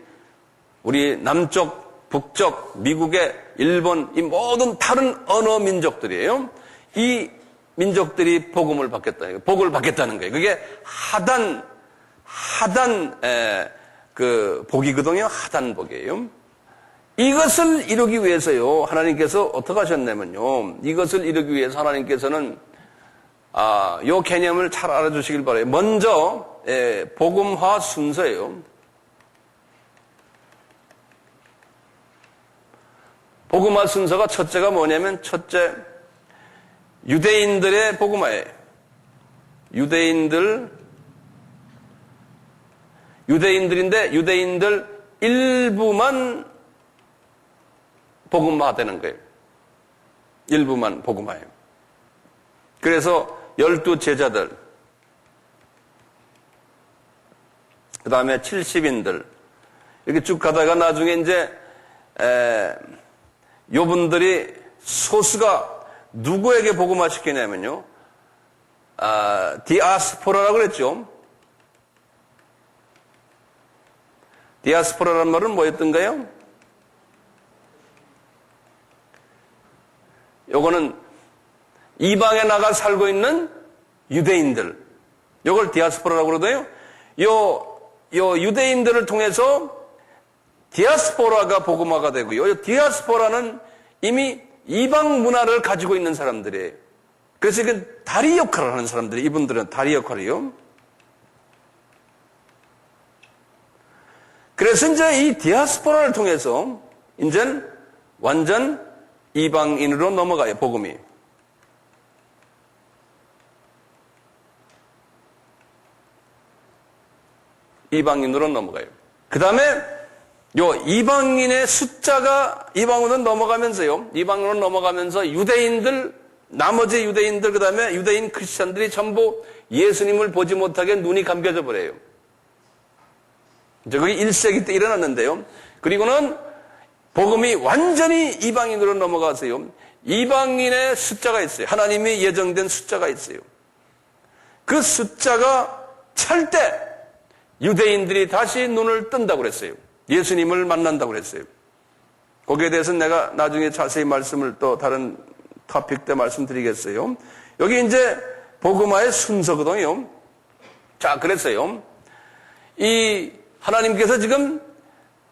[SPEAKER 1] 우리 남쪽 북쪽 미국의 일본 이 모든 다른 언어 민족들이에요. 이 민족들이 복음을 받겠다. 복을 받겠다는 거예요. 그게 하단 그 복이거든요. 하단복이에요. 이것을 이루기 위해서요. 하나님께서 어떻게 하셨냐면요. 이것을 이루기 위해서 하나님께서는 요 개념을 잘 알아주시길 바라요. 먼저 복음화 순서예요. 복음화 순서가 첫째가 뭐냐면 첫째 유대인들의 복음화예요. 유대인들인데 유대인들 일부만 복음화되는 거예요. 일부만 복음화예요. 그래서 12제자들, 그 다음에 70인들, 이렇게 쭉 가다가 나중에 이제, 요분들이 소수가 누구에게 복음화 시키냐면요. 디아스포라라고 그랬죠. 디아스포라라는 말은 뭐였던가요? 요거는 이방에 나가 살고 있는 유대인들. 요걸 디아스포라라고 그러더요. 요 유대인들을 통해서 디아스포라가 복음화가 되고요. 요 디아스포라는 이미 이방 문화를 가지고 있는 사람들이에요. 그래서 이게 다리 역할을 하는 사람들이, 이분들은 다리 역할이요. 그래서 이제 이 디아스포라를 통해서 이제는 완전 이방인으로 넘어가요, 복음이. 이방인으로 넘어가요. 그 다음에 요 이방인의 숫자가 이방으로 넘어가면서요. 이방으로 넘어가면서 유대인들, 나머지 유대인들, 그 다음에 유대인 크리스천들이 전부 예수님을 보지 못하게 눈이 감겨져 버려요. 이제 그게 1세기 때 일어났는데요. 그리고는 복음이 완전히 이방인으로 넘어가서요. 이방인의 숫자가 있어요. 하나님이 예정된 숫자가 있어요. 그 숫자가 찰 때 유대인들이 다시 눈을 뜬다고 그랬어요. 예수님을 만난다고 그랬어요. 거기에 대해서는 내가 나중에 자세히 말씀을 또 다른 토픽 때 말씀드리겠어요. 여기 이제 복음화의 순서거든요. 자, 그랬어요. 이 하나님께서 지금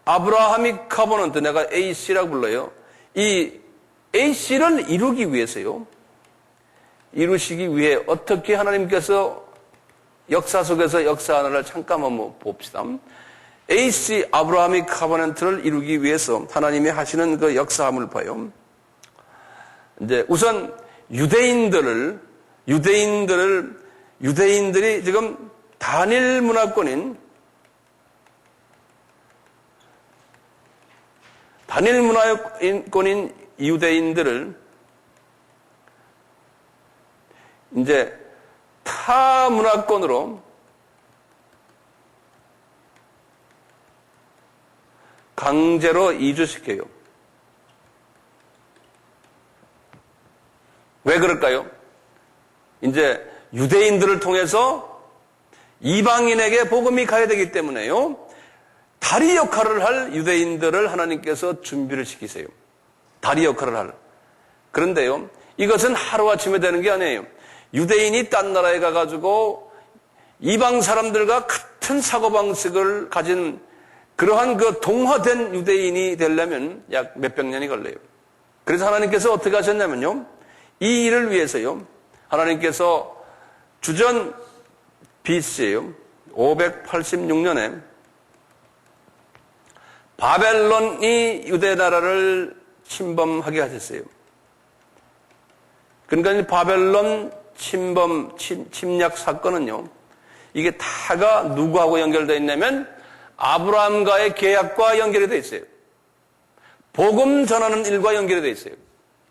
[SPEAKER 1] 아브라하믹 커버넌트, 내가 AC라고 불러요. 이 AC를 이루기 위해서요. 이루시기 위해 어떻게 하나님께서 역사 속에서 역사하는를 잠깐 한번 봅시다. AC, 아브라함이 카버넌트를 이루기 위해서 하나님이 하시는 그 역사함을 봐요. 이제 우선 유대인들이 지금 단일 문화권인 유대인들을 이제 타 문화권으로 강제로 이주시켜요. 왜 그럴까요? 이제 유대인들을 통해서 이방인에게 복음이 가야 되기 때문에요. 다리 역할을 할 유대인들을 하나님께서 준비를 시키세요. 다리 역할을 할. 그런데요, 이것은 하루아침에 되는 게 아니에요. 유대인이 딴 나라에 가가지고 이방 사람들과 같은 사고방식을 가진 그러한 그 동화된 유대인이 되려면 약 몇백 년이 걸려요. 그래서 하나님께서 어떻게 하셨냐면요. 이 일을 위해서요. 하나님께서 주전 BC에요. 586년에 바벨론이 유대 나라를 침범하게 하셨어요. 그러니까 이 바벨론 침략 사건은요. 이게 다가 누구하고 연결되어 있냐면 아브라함과의 계약과 연결이 되어 있어요. 복음 전하는 일과 연결이 되어 있어요.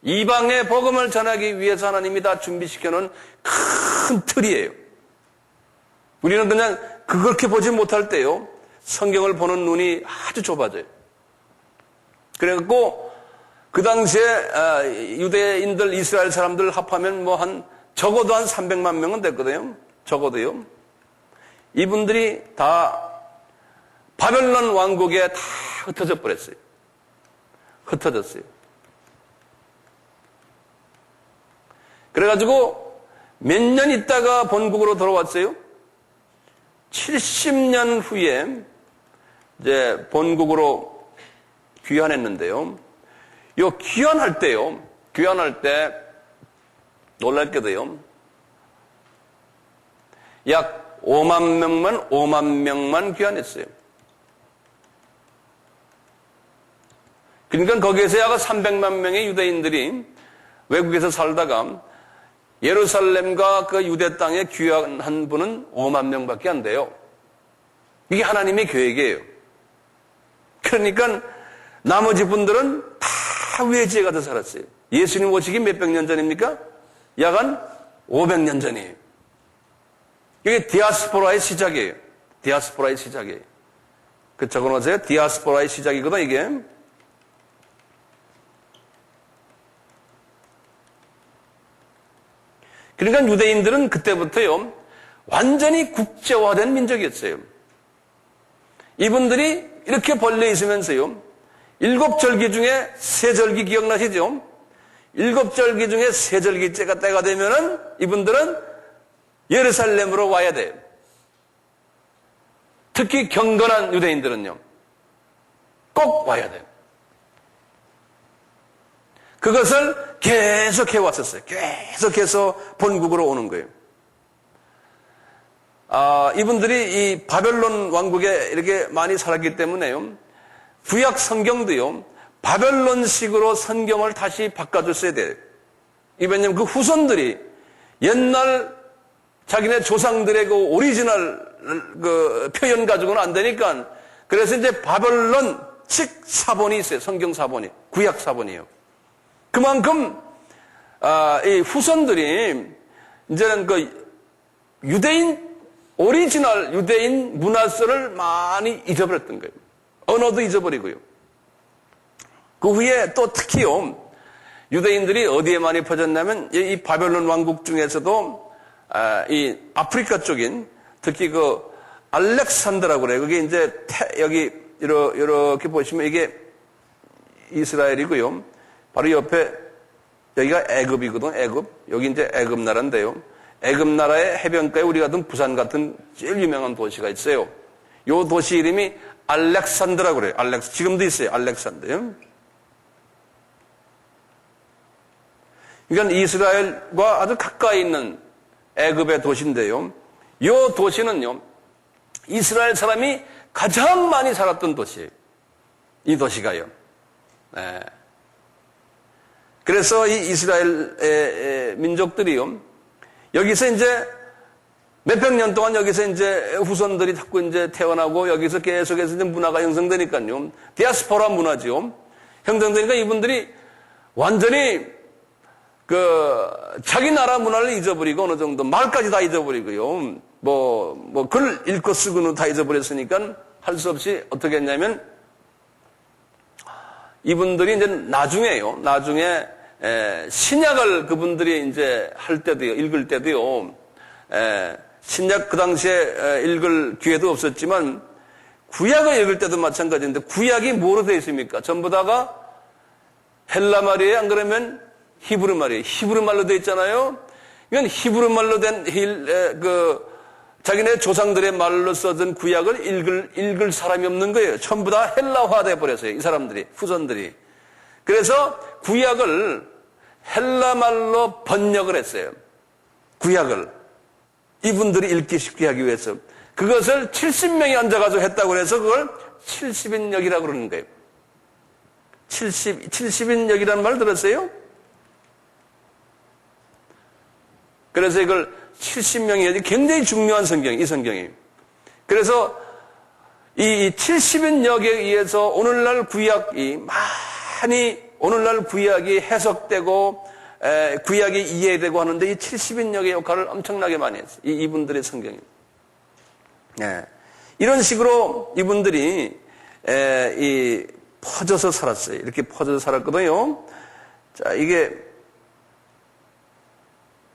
[SPEAKER 1] 이방의 복음을 전하기 위해서 하나님이 다 준비시켜놓은 큰 틀이에요. 우리는 그냥 그렇게 보지 못할 때요. 성경을 보는 눈이 아주 좁아져요. 그래갖고 그 당시에 유대인들, 이스라엘 사람들 합하면 적어도 한 300만 명은 됐거든요. 적어도요. 이분들이 다 바벨론 왕국에 다 흩어져 버렸어요. 흩어졌어요. 그래가지고 몇 년 있다가 본국으로 돌아왔어요. 70년 후에 이제 본국으로 귀환했는데요. 요 귀환할 때 놀랄게도요. 약 5만 명만 귀환했어요. 그러니까 거기에서 약 300만 명의 유대인들이 외국에서 살다가 예루살렘과 그 유대 땅에 귀환한 분은 5만 명밖에 안 돼요. 이게 하나님의 계획이에요. 그러니까 나머지 분들은 다 외지에 가서 살았어요. 예수님 오시기 몇백 년 전입니까? 약 한 500년 전이에요. 이게 디아스포라의 시작이에요. 디아스포라의 시작이에요. 그 적어놓으세요. 디아스포라의 시작이거든, 이게. 그러니까 유대인들은 그때부터요, 완전히 국제화된 민족이었어요. 이분들이 이렇게 벌려 있으면서요, 7절기 중에 3절기 기억나시죠? 7절기 중에 3절기째가 때가 되면은 이분들은 예루살렘으로 와야 돼요. 특히 경건한 유대인들은요, 꼭 와야 돼요. 그것을 계속해 왔었어요. 계속해서 본국으로 오는 거예요. 이분들이 이 바벨론 왕국에 이렇게 많이 살았기 때문에요, 구약 성경도요, 바벨론식으로 성경을 다시 바꿔줬어야 돼요. 왜냐면 그 후손들이 옛날 자기네 조상들의 그 오리지널 그 표현 가지고는 안 되니까, 그래서 이제 바벨론식 사본이 있어요. 성경 사본이. 구약 사본이요. 그만큼, 이 후손들이 이제는 그 유대인, 오리지널 유대인 문화서를 많이 잊어버렸던 거예요. 언어도 잊어버리고요. 그 후에 또 특히요, 유대인들이 어디에 많이 퍼졌냐면, 이 바벨론 왕국 중에서도, 이 아프리카 쪽인, 특히 그 알렉산드라고 그래요. 그게 이제 여기 이렇게 보시면 이게 이스라엘이고요. 바로 옆에 여기가 애굽이거든. 애굽. 여기 이제 애굽 나라인데요. 애굽 나라의 해변가에 우리 같은 부산 같은 제일 유명한 도시가 있어요. 요 도시 이름이 알렉산드라고 그래요. 지금도 있어요. 알렉산드. 그러니까 이스라엘과 아주 가까이 있는 애굽의 도시인데요. 이 도시는요, 이스라엘 사람이 가장 많이 살았던 도시예요. 이 도시가요. 네. 그래서 이 이스라엘 민족들이요, 여기서 이제 몇백 년 동안 여기서 이제 후손들이 자꾸 이제 태어나고 여기서 계속해서 이제 문화가 형성되니까요. 디아스포라 문화죠. 형성되니까 이분들이 완전히 자기 나라 문화를 잊어버리고 어느 정도 말까지 다 잊어버리고요. 글 읽고 쓰고는 다 잊어버렸으니까 할 수 없이 어떻게 했냐면 이분들이 이제 나중에 신약을 그분들이 이제 할 때도요, 읽을 때도요, 신약 그 당시에 읽을 기회도 없었지만 구약을 읽을 때도 마찬가지인데 구약이 뭐로 되어 있습니까? 전부 다가 헬라 말이에요. 안 그러면 히브리 말이에요. 히브리 말로 되어 있잖아요. 이건 히브리 말로 된 자기네 조상들의 말로 써진 구약을 읽을 사람이 없는 거예요. 전부 다 헬라화 돼 버렸어요. 이 사람들이, 후손들이. 그래서 구약을 헬라 말로 번역을 했어요. 구약을. 이분들이 읽기 쉽게 하기 위해서. 그것을 70명이 앉아가지고 했다고 해서 그걸 70인역이라고 그러는 거예요. 70인역이라는 말 들었어요? 그래서 이걸 70명이 굉장히 중요한 성경이, 이 성경이. 그래서 이 70인역에 의해서 오늘날 구약이 오늘날 구약이 해석되고 구약이 이해되고 하는데 이 70인역의 역할을 엄청나게 많이 했어요. 이분들의 성경이. 네. 이런 식으로 이분들이 퍼져서 살았어요. 이렇게 퍼져서 살았거든요. 자, 이게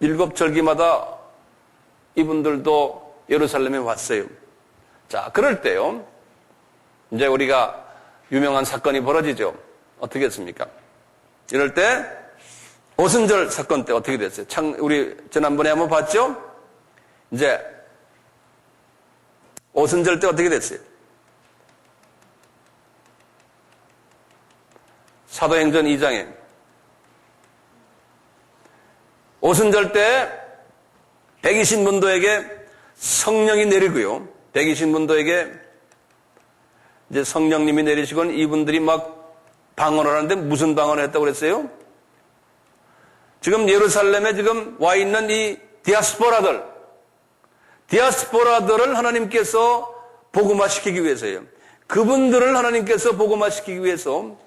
[SPEAKER 1] 7절기마다 이분들도 예루살렘에 왔어요. 자, 그럴 때요, 이제 우리가 유명한 사건이 벌어지죠. 어떻게 했습니까? 이럴 때 오순절 사건 때 어떻게 됐어요? 우리 지난번에 한번 봤죠? 이제 오순절 때 어떻게 됐어요? 사도행전 2장에 오순절 때 백이신 문도에게 성령이 내리고요. 백이신 문도에게 이제 성령님이 내리시곤 이분들이 막 방언을 하는데 무슨 방언을 했다고 그랬어요? 지금 예루살렘에 지금 와 있는 이 디아스포라들을 하나님께서 복음화시키기 위해서예요. 그분들을 하나님께서 복음화시키기 위해서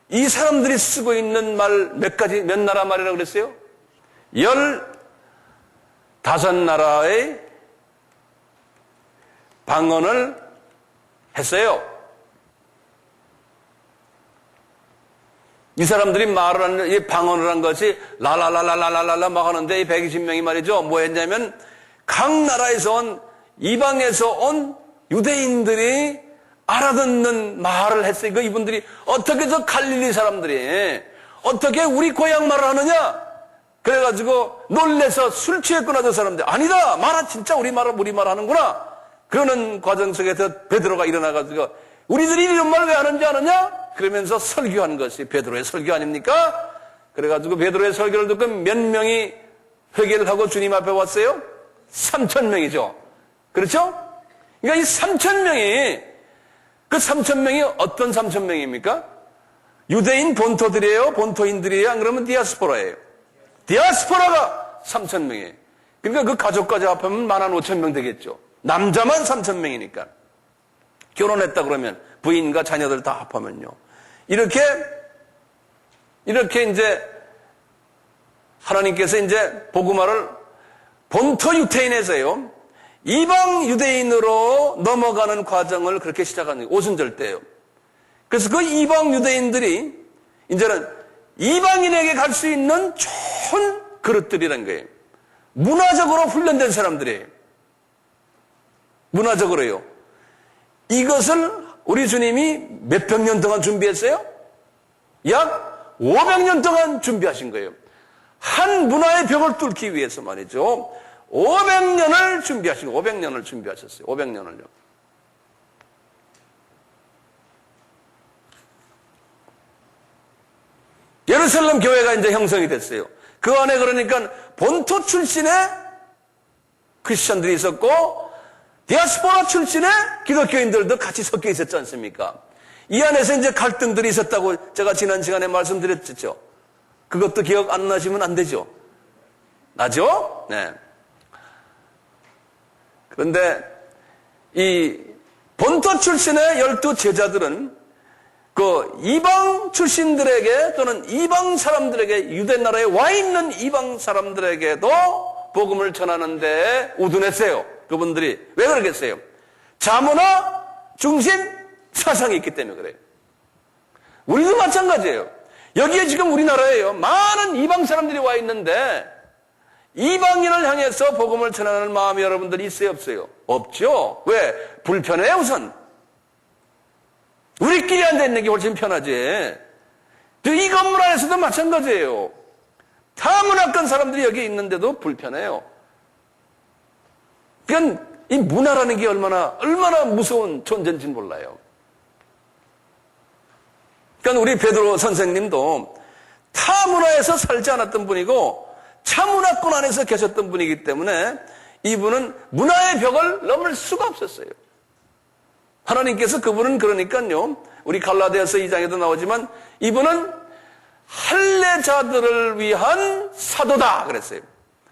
[SPEAKER 1] 이 사람들이 쓰고 있는 말 몇 나라 말이라고 그랬어요? 15나라의 방언을 했어요. 이 사람들이 말을 하는, 이 방언을 한 것이 라라라라라라라 막 하는데 이 120명이 말이죠. 뭐 했냐면 각 나라에서 온, 이방에서 온 유대인들이 알아듣는 말을 했어요. 이분들이 어떻게 저 갈릴리 사람들이 어떻게 우리 고향 말을 하느냐? 그래가지고 놀래서 술 취했구나 저 사람들. 아니다. 진짜 우리 말 하는구나. 그러는 과정 속에서 베드로가 일어나가지고 우리들이 이런 말 왜 하는지 아느냐? 그러면서 설교한 것이 베드로의 설교 아닙니까? 그래가지고 베드로의 설교를 듣고 몇 명이 회개를 하고 주님 앞에 왔어요? 3,000명이죠. 그렇죠? 그러니까 이 3,000명이, 그 3,000명이 어떤 3,000명입니까? 유대인 본토들이에요? 본토인들이에요? 안 그러면 디아스포라예요. 디아스포라가 3,000명이에요. 그러니까 그 가족까지 합하면 15,000명 되겠죠. 남자만 3,000명이니까. 결혼했다 그러면 부인과 자녀들 다 합하면요. 이렇게 이제 하나님께서 이제 복음화를 본토 유태인에서요, 이방 유대인으로 넘어가는 과정을 그렇게 시작하는 거예요. 오순절 때예요. 그래서 그 이방 유대인들이 이제는 이방인에게 갈 수 있는 좋은 그릇들이라는 거예요. 문화적으로 훈련된 사람들이에요. 문화적으로요. 이것을 우리 주님이 몇백 년 동안 준비했어요? 약 500년 동안 준비하신 거예요. 한 문화의 벽을 뚫기 위해서 말이죠. 500년을 준비하신 거예요. 500년을 준비하셨어요. 500년을요. 예루살렘 교회가 이제 형성이 됐어요. 그 안에 그러니까 본토 출신의 크리스천들이 있었고 디아스포라 출신의 기독교인들도 같이 섞여 있었지 않습니까? 이 안에서 이제 갈등들이 있었다고 제가 지난 시간에 말씀드렸죠. 그것도 기억 안 나시면 안 되죠. 나죠? 네. 그런데 이 본토 출신의 12 제자들은 그 이방 출신들에게 또는 이방 사람들에게 유대 나라에 와 있는 이방 사람들에게도 복음을 전하는데 우둔했어요. 그분들이 왜 그러겠어요? 자문화 중심 사상이 있기 때문에 그래요. 우리도 마찬가지예요. 여기에 지금 우리나라에요. 많은 이방 사람들이 와 있는데 이방인을 향해서 복음을 전하는 마음이 여러분들이 있어요, 없어요? 없죠. 왜? 불편해요, 우선. 우리끼리 앉아있는 게 훨씬 편하지. 이 건물 안에서도 마찬가지예요. 다 문화권 사람들이 여기 있는데도 불편해요. 그러니까 이 문화라는 게 얼마나 무서운 존재인지 몰라요. 그러니까 우리 베드로 선생님도 타 문화에서 살지 않았던 분이고 차문화권 안에서 계셨던 분이기 때문에 이분은 문화의 벽을 넘을 수가 없었어요. 하나님께서 그분은 그러니까요, 우리 갈라디아서 2장에도 나오지만 이분은 할례자들을 위한 사도다 그랬어요.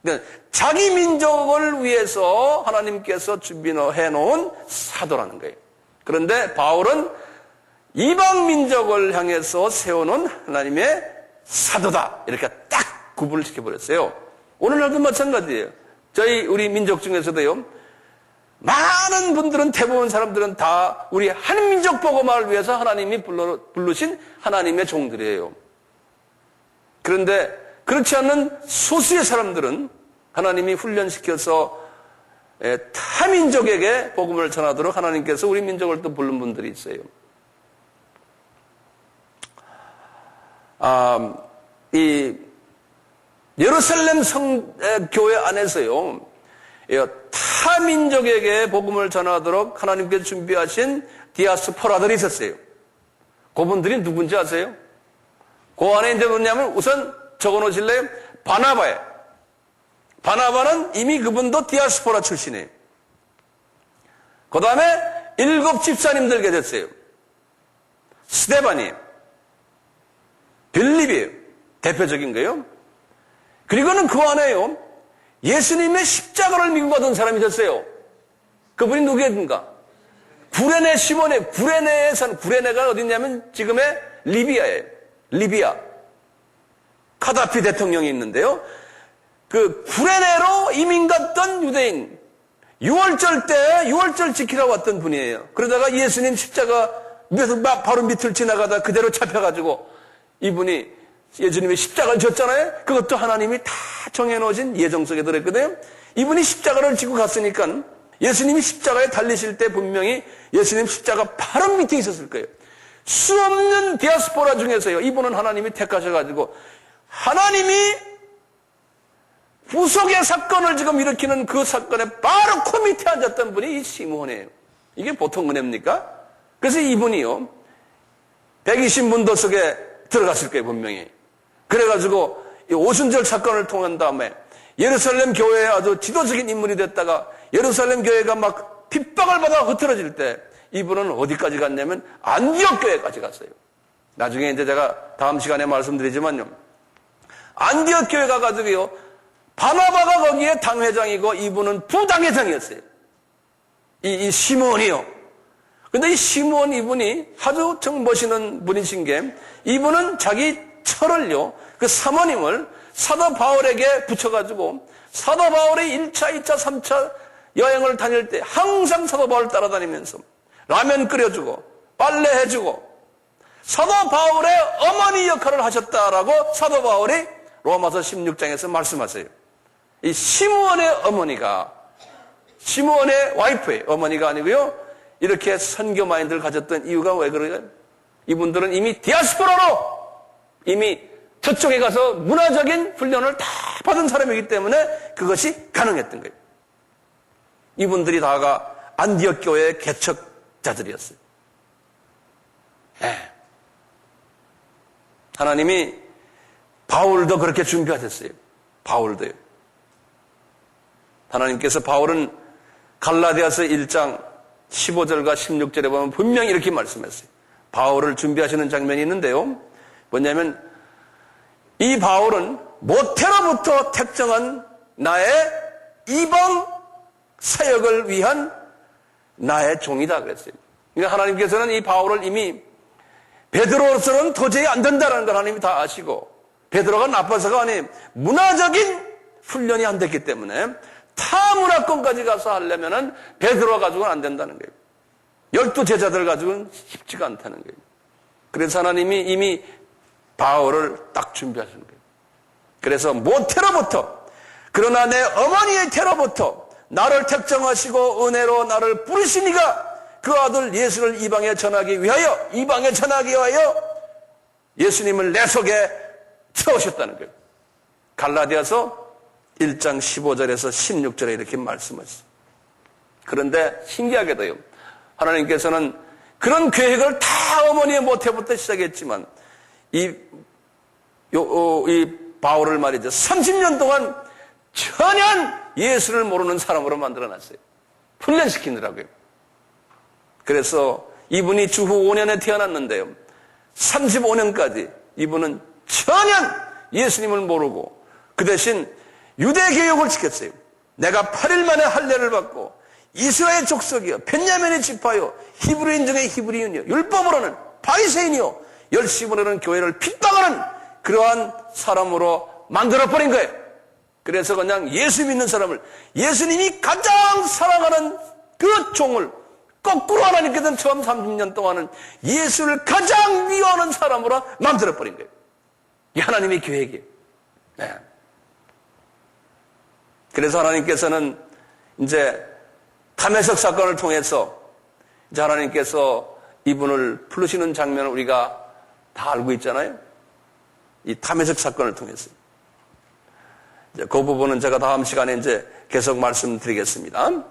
[SPEAKER 1] 그러니까 자기 민족을 위해서 하나님께서 준비해 놓은 사도라는 거예요. 그런데 바울은 이방 민족을 향해서 세워놓은 하나님의 사도다 이렇게 딱 구분을 시켜버렸어요. 오늘날도 마찬가지예요. 우리 민족 중에서도요, 많은 분들은, 대부분 사람들은 다 우리 한민족 복음화를 위해서 하나님이 부르신 하나님의 종들이에요. 그런데 그렇지 않는 소수의 사람들은 하나님이 훈련시켜서 타민족에게 복음을 전하도록 하나님께서 우리 민족을 또 부른 분들이 있어요. 이 예루살렘 교회 안에서요, 타민족에게 복음을 전하도록 하나님께서 준비하신 디아스포라들이 있었어요. 그분들이 누군지 아세요? 그 안에 이제 뭐냐면 우선 적어 놓으실래요? 바나바예요. 바나바는 이미 그분도 디아스포라 출신이에요. 그 다음에 7 집사님들 계셨어요. 스데반이에요. 빌립이에요. 대표적인 거예요. 그리고는 그 안에요, 예수님의 십자가를 미고 가던 사람이 있었어요. 그분이 누구였는가? 구레네 시몬의, 구레네에 산, 구레네가 어디냐면 지금의 리비아예요. 리비아. 카다피 대통령이 있는데요. 그 구레네로 이민 갔던 유대인, 6월절 때 6월절 지키러 왔던 분이에요. 그러다가 예수님 십자가 바로 밑을 지나가다 그대로 잡혀가지고 이분이 예수님의 십자가를 졌잖아요. 그것도 하나님이 다 정해놓으신 예정 속에 들어있거든요. 이분이 십자가를 지고 갔으니까 예수님이 십자가에 달리실 때 분명히 예수님 십자가 바로 밑에 있었을 거예요. 수없는 디아스포라 중에서요, 이분은 하나님이 택하셔가지고 하나님이 후속의 사건을 지금 일으키는 그 사건에 바로 코 밑에 앉았던 분이 이 시몬이에요. 이게 보통 은혜입니까? 그래서 이분이요, 120문도 속에 들어갔을 거예요, 분명히. 그래가지고 이 오순절 사건을 통한 다음에 예루살렘 교회에 아주 지도적인 인물이 됐다가 예루살렘 교회가 막 핍박을 받아 흐트러질 때 이분은 어디까지 갔냐면 안디옥 교회까지 갔어요. 나중에 이제 제가 다음 시간에 말씀드리지만요, 안디옥 교회 가가지고요, 바나바가 거기에 당회장이고 이분은 부당회장이었어요. 이 시몬이요. 근데 이 시몬 이분이 아주 정 멋있는 분이신 게, 이분은 자기 철을요, 그 사모님을 사도 바울에게 붙여가지고 사도 바울이 1차, 2차, 3차 여행을 다닐 때 항상 사도 바울을 따라다니면서 라면 끓여주고 빨래해주고 사도 바울의 어머니 역할을 하셨다라고 사도 바울이 로마서 16장에서 말씀하세요. 이 시므온의 어머니가, 시므온의 와이프의 어머니가 아니고요, 이렇게 선교 마인드를 가졌던 이유가 왜 그래요? 이분들은 이미 디아스포라로 이미 저쪽에 가서 문화적인 훈련을 다 받은 사람이기 때문에 그것이 가능했던 거예요. 이분들이 다가 안디옥 교회의 개척자들이었어요. 하나님이 바울도 그렇게 준비하셨어요. 바울도요. 하나님께서 바울은 갈라디아서 1장 15절과 16절에 보면 분명히 이렇게 말씀했어요. 바울을 준비하시는 장면이 있는데요. 뭐냐면 이 바울은 모태로부터 택정한 나의 이방 사역을 위한 나의 종이다 그랬어요. 그러니까 하나님께서는 이 바울을 이미 베드로로서는 도저히 안 된다는 걸 하나님이 다 아시고, 베드로가 나빠서가 아닌 문화적인 훈련이 안 됐기 때문에 타 문화권까지 가서 하려면은 베드로 가지고는 안 된다는 거예요. 12 제자들 가지고는 쉽지가 않다는 거예요. 그래서 하나님이 이미 바울을 딱 준비하신 거예요. 그래서 모태로부터, 그러나 내 어머니의 태로부터 나를 택정하시고 은혜로 나를 부르시니가 그 아들 예수를 이방에 전하기 위하여, 이방에 전하기 위하여 예수님을 내 속에 채우셨다는 거예요. 갈라디아서 1장 15절에서 16절에 이렇게 말씀하셨어요. 그런데 신기하게도요, 하나님께서는 그런 계획을 다 어머니의 모태부터 시작했지만 이 바울을 말이죠, 30년 동안 전혀 예수를 모르는 사람으로 만들어놨어요. 훈련시키느라고요. 그래서 이분이 주후 5년에 태어났는데요, 35년까지 이분은 전혀 예수님을 모르고 그 대신 유대 교육을 지켰어요. 내가 8일 만에 할례를 받고 이스라엘 족속이요, 벤야민의 지파요, 히브리인 중에 히브리인이요, 율법으로는 바리새인이요, 열심으로는 교회를 핍박하는 그러한 사람으로 만들어버린 거예요. 그래서 그냥 예수 믿는 사람을, 예수님이 가장 사랑하는 그 종을 거꾸로 하나님께서는 처음 30년 동안은 예수를 가장 미워하는 사람으로 만들어버린 거예요. 이 하나님의 계획이에요. 네. 그래서 하나님께서는 이제 다메섹 사건을 통해서 이제 하나님께서 이분을 부르시는 장면을 우리가 다 알고 있잖아요. 이 다메섹 사건을 통해서. 이제 그 부분은 제가 다음 시간에 이제 계속 말씀드리겠습니다.